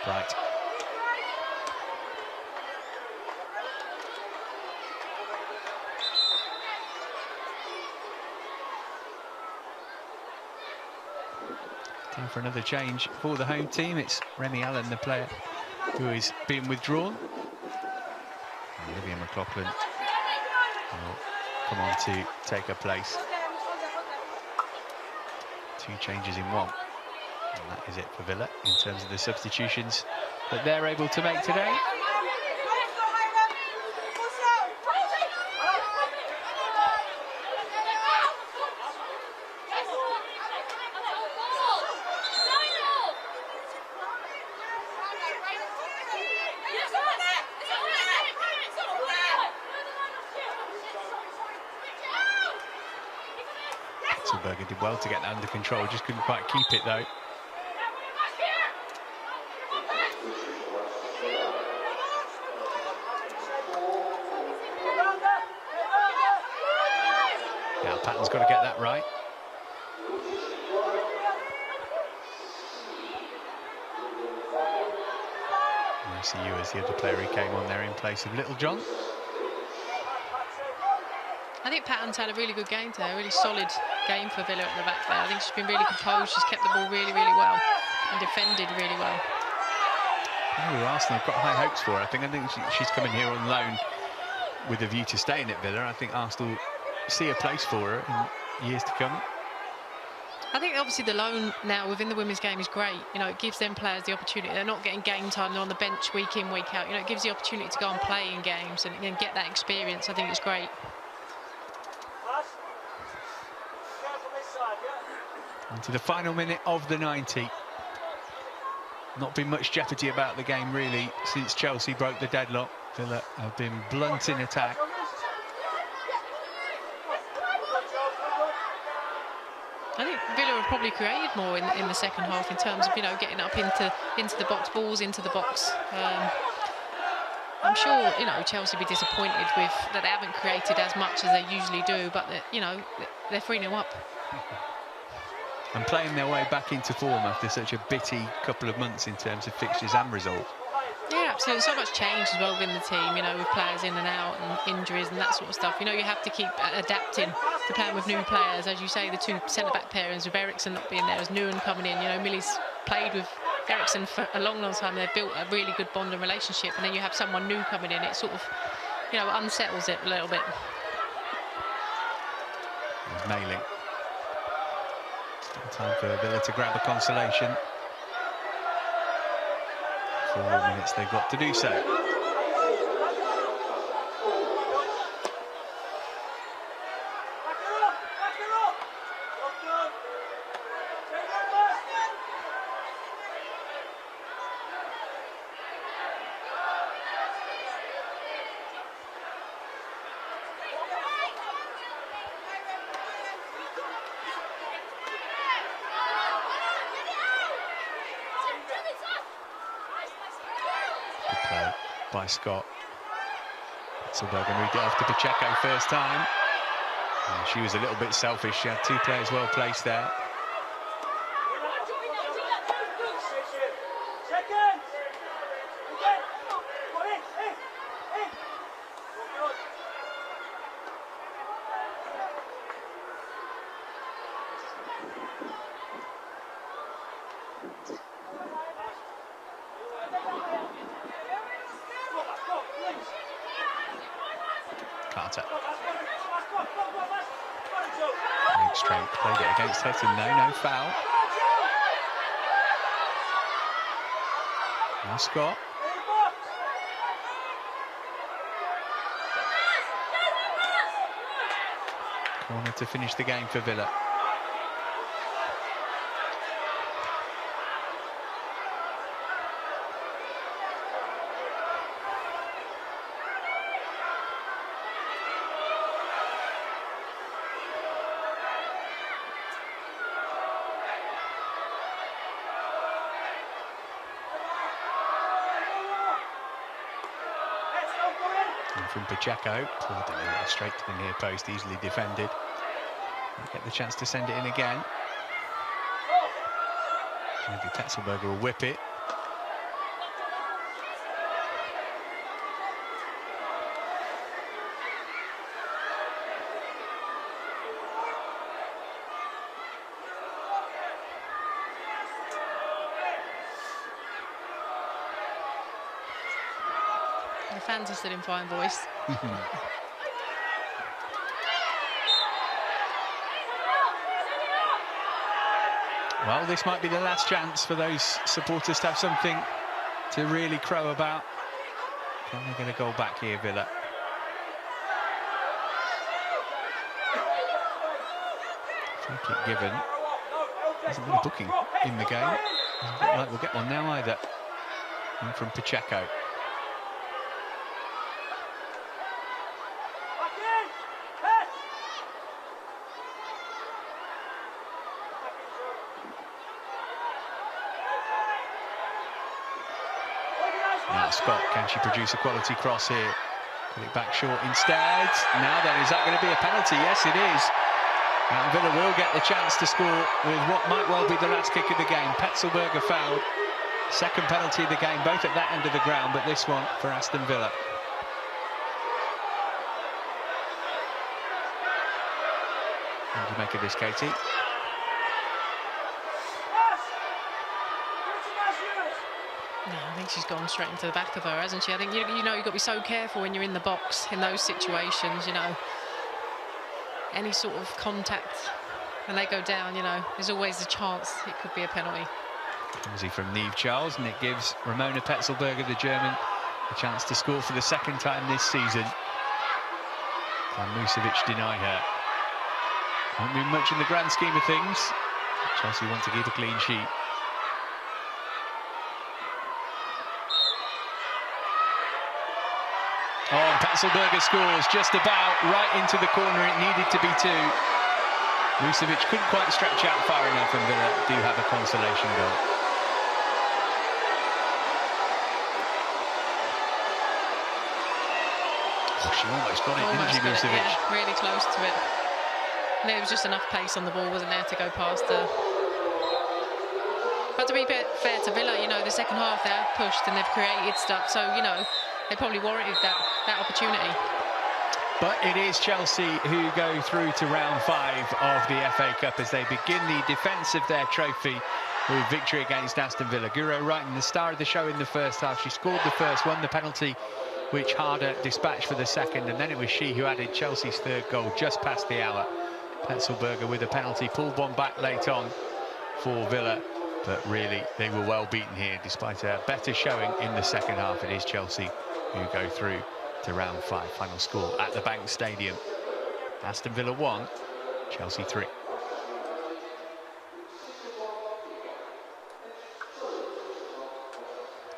Right. Time for another change for the home team. It's Remy Allen, the player who is being withdrawn. And Olivia McLaughlin will come on to take her place. 2 changes in 1. And that is it for Villa in terms of the substitutions that they're able to make today. Berger did well to get that under control, just couldn't quite keep it though. Now Patton's got to get that right. Mercy you as the other player who came on there in place of Littlejohn. I think Patton's had a really good game today, a really solid game for Villa at the back there. I think she's been really composed, she's kept the ball really, really well and defended really well. Arsenal have got high hopes for her. I think she's coming here on loan with a view to staying at Villa. I think Arsenal see a place for her in years to come. I think obviously the loan now within the women's game is great. You know, it gives them players the opportunity. They're not getting game time, they're on the bench week in, week out. You know, it gives the opportunity to go and play in games and get that experience. I think it's great. Into the final minute of the 90. Not been much jeopardy about the game really since Chelsea broke the deadlock. Villa have been blunt in attack. I think Villa have probably created more in the second half in terms of, you know, getting up into the box, balls into the box. I'm sure, you know, Chelsea will be disappointed with that they haven't created as much as they usually do, but you know, they're 3-0 up. And playing their way back into form after such a bitty couple of months in terms of fixtures and results. Yeah, absolutely. So much change as well within the team, you know, with players in and out and injuries and that sort of stuff. You know, you have to keep adapting to playing with new players. As you say, the 2 centre-back pairings with Eriksson not being there, as Nguyen coming in. You know, Millie's played with Eriksson for a long, long time. They've built a really good bond and relationship. And then you have someone new coming in. It sort of, you know, unsettles it a little bit. There's Mailing. Time for Villa to grab a consolation. 4 minutes they've got to do so. By Scott. Silberger moved it off to Pacheco first time. And she was a little bit selfish. She had 2 players well placed there. Great strength, played it against Hutton, no foul. Now Scott. Corner to finish the game for Villa. from Pacheco. Pulled it straight to the near post, easily defended. We'll get the chance to send it in again. Maybe Petzlberger will whip it. The fans are still in fine voice. Well, this might be the last chance for those supporters to have something to really crow about. Can they get a goal back here, Villa? Free kick given. Hasn't been a booking in the game. Doesn't look like we'll get one now either. And from Pacheco. Scott, can she produce a quality cross here? Put it back short instead. Now then, is that going to be a penalty? Yes, it is. And Villa will get the chance to score with what might well be the last kick of the game. Petzlberger fouled. Second penalty of the game, both at that end of the ground, but this one for Aston Villa. What do you make of this, Katie? I think she's gone straight into the back of her, hasn't she? I think you know you've got to be so careful when you're in the box in those situations. You know, any sort of contact when they go down, you know, there's always a chance it could be a penalty. Comes from Niamh Charles, and it gives Ramona Petzlberger, the German, a chance to score for the second time this season. Can Musovic deny her? Won't be much in the grand scheme of things. Chelsea want to keep a clean sheet. Oh, and Petzlberger scores just about right into the corner it needed to be two. Musovic couldn't quite stretch out far enough, and Villa do have a consolation goal. Oh, she almost got it, didn't she, Musovic? Yeah, really close to it. And there was just enough pace on the ball, wasn't there, to go past her. But to be fair to Villa, you know, the second half they have pushed and they've created stuff, so, you know, they probably warranted that opportunity. But it is Chelsea who go through to round 5 of the FA Cup as they begin the defence of their trophy with victory against Aston Villa. Guro Wrighton, the star of the show in the first half. She scored the first, won the penalty, which Harder dispatched for the second, and then it was she who added Chelsea's third goal just past the hour. Petzlberger with a penalty, pulled one back late on for Villa. But really, they were well beaten here, despite a better showing in the second half. It is Chelsea who go through to round 5. Final score at the Bank Stadium. Aston Villa 1, Chelsea 3.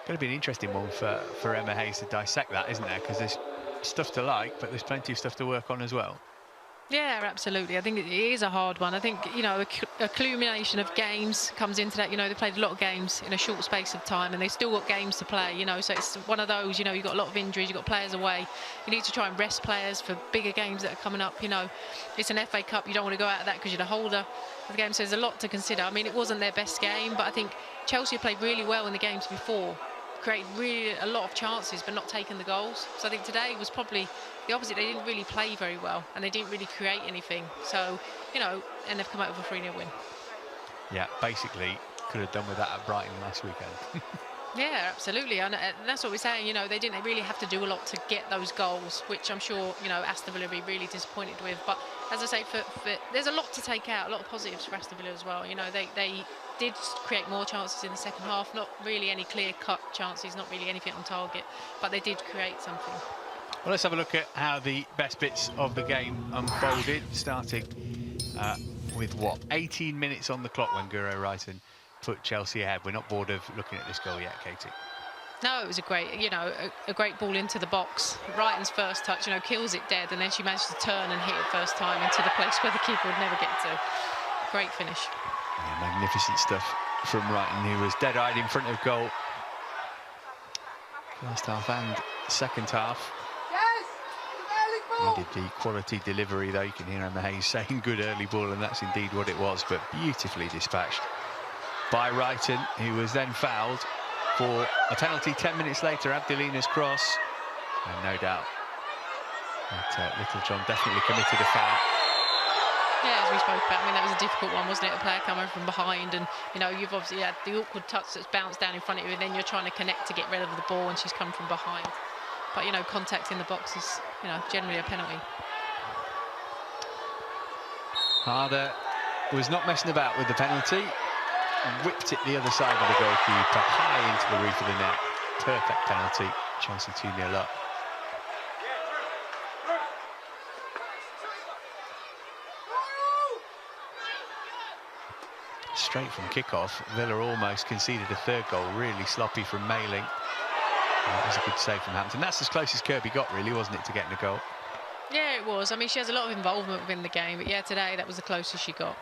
Going to be an interesting one for Emma Hayes to dissect that, isn't there? Because there's stuff to like, but there's plenty of stuff to work on as well. Yeah, absolutely. I think it is a hard one. I think, you know, a culmination of games comes into that. You know, they played a lot of games in a short space of time, and they've still got games to play, you know, so it's one of those, you know, you've got a lot of injuries, you've got players away. You need to try and rest players for bigger games that are coming up, you know. It's an FA Cup, you don't want to go out of that because you're the holder of the game, so there's a lot to consider. I mean, it wasn't their best game, but I think Chelsea played really well in the games before. Created really a lot of chances but not taken the goals, so I think today was probably the opposite. They didn't really play very well and they didn't really create anything, so, you know, and they've come out with a 3-0 win. Yeah, basically could have done with that at Brighton last weekend. Yeah, absolutely, and that's what we're saying, you know, they didn't really have to do a lot to get those goals, which I'm sure, you know, Aston Villa will be really disappointed with. But as I say, there's a lot to take out, a lot of positives for Aston Villa as well. You know, they did create more chances in the second half, not really any clear-cut chances, not really anything on target, but they did create something. Well, let's have a look at how the best bits of the game unfolded, starting with, 18 minutes on the clock when Guro Wrighton put Chelsea ahead. We're not bored of looking at this goal yet, Katie. No, it was a great, you know, a great ball into the box. Wrighton's first touch, you know, kills it dead, and then she managed to turn and hit it first time into the place where the keeper would never get to. Great finish. Yeah, magnificent stuff from Wrighton, who was dead-eyed in front of goal. First half and second half. Needed the quality delivery, though. You can hear Emma Hayes saying good early ball, and that's indeed what it was, but beautifully dispatched by Wrighton, who was then fouled for a penalty 10 minutes later. Abdelina's cross, and no doubt that Little John definitely committed a foul. Yeah, as we spoke about, I mean, that was a difficult one, wasn't it? A player coming from behind, and, you know, you've obviously had the awkward touch that's bounced down in front of you, and then you're trying to connect to get rid of the ball, and she's come from behind. But, you know, contact in the box is, you know, generally a penalty. Harder was not messing about with the penalty, and whipped it the other side of the goalkeeper, high into the roof of the net. Perfect penalty. Chelsea 2-0 up. Straight from kickoff, Villa almost conceded a third goal. Really sloppy from Mailing. That was a good save from Hampton. That's as close as Kirby got, really, wasn't it, to getting a goal? Yeah, it was. I mean, she has a lot of involvement within the game, but yeah, today that was the closest she got.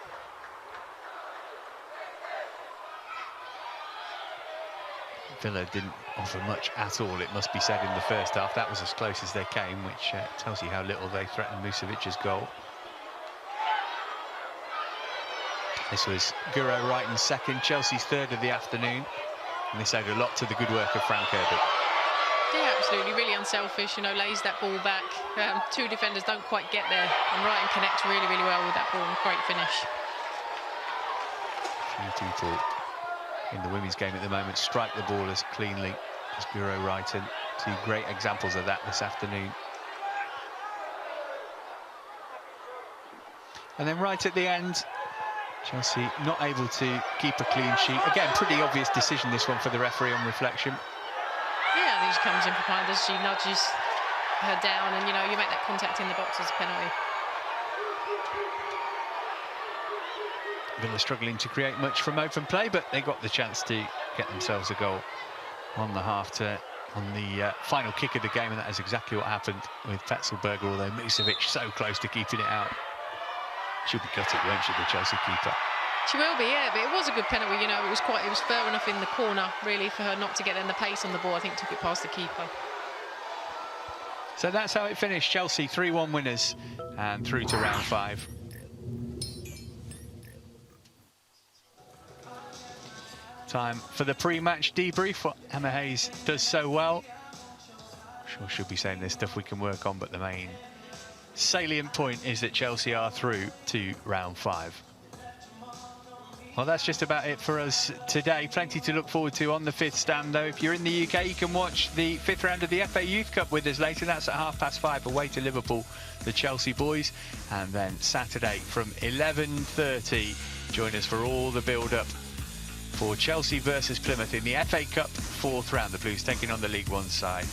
Villa didn't offer much at all, it must be said, in the first half. That was as close as they came, which tells you how little they threatened Musevic's goal. This was Guro Wrighton's second, Chelsea's third of the afternoon, and this owed a lot to the good work of Fran Kirby. Yeah, absolutely, really unselfish, you know, lays that ball back. Two defenders don't quite get there, and Wrighton connects really, really well with that ball, and great finish. Few people in the women's game at the moment strike the ball as cleanly as Guro Wrighton. Two great examples of that this afternoon. And then right at the end, Chelsea not able to keep a clean sheet. Again, pretty obvious decision, this one, for the referee on reflection. Yeah, I think she comes in behind us, she nudges her down, and, you know, you make that contact in the box as a penalty. Villa struggling to create much from open play, but they got the chance to get themselves a goal on the on the final kick of the game, and that is exactly what happened with Petzelberger, although Musevic so close to keeping it out. She'll be gutted, won't she, the Chelsea keeper? She will be, yeah, but it was a good penalty, you know, it was fair enough in the corner, really, for her not to get in the pace on the ball. I think took it past the keeper. So that's how it finished. Chelsea 3-1 winners and through to round 5. Time for the pre-match debrief, what Emma Hayes does so well. I'm sure she'll be saying there's stuff we can work on, but the main salient point is that Chelsea are through to round 5. Well, that's just about it for us today. Plenty to look forward to on the 5th stand, though. If you're in the UK, you can watch the 5th round of the FA Youth Cup with us later. That's at 5:30 away to Liverpool, the Chelsea boys. And then Saturday from 11:30, join us for all the build-up for Chelsea versus Plymouth in the FA Cup 4th round. The Blues taking on the League One side.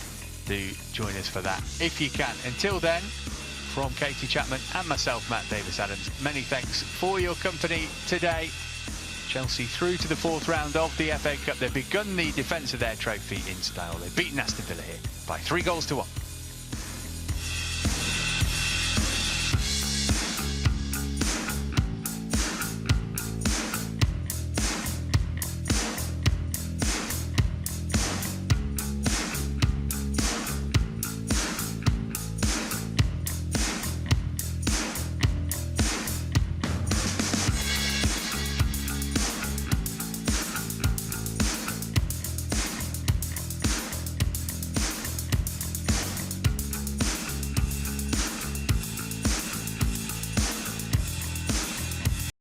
Do join us for that if you can. Until then, from Katie Chapman and myself, Matt Davis-Adams, many thanks for your company today. Chelsea through to the 4th round of the FA Cup. They've begun the defence of their trophy in style. They've beaten Aston Villa here by 3-1.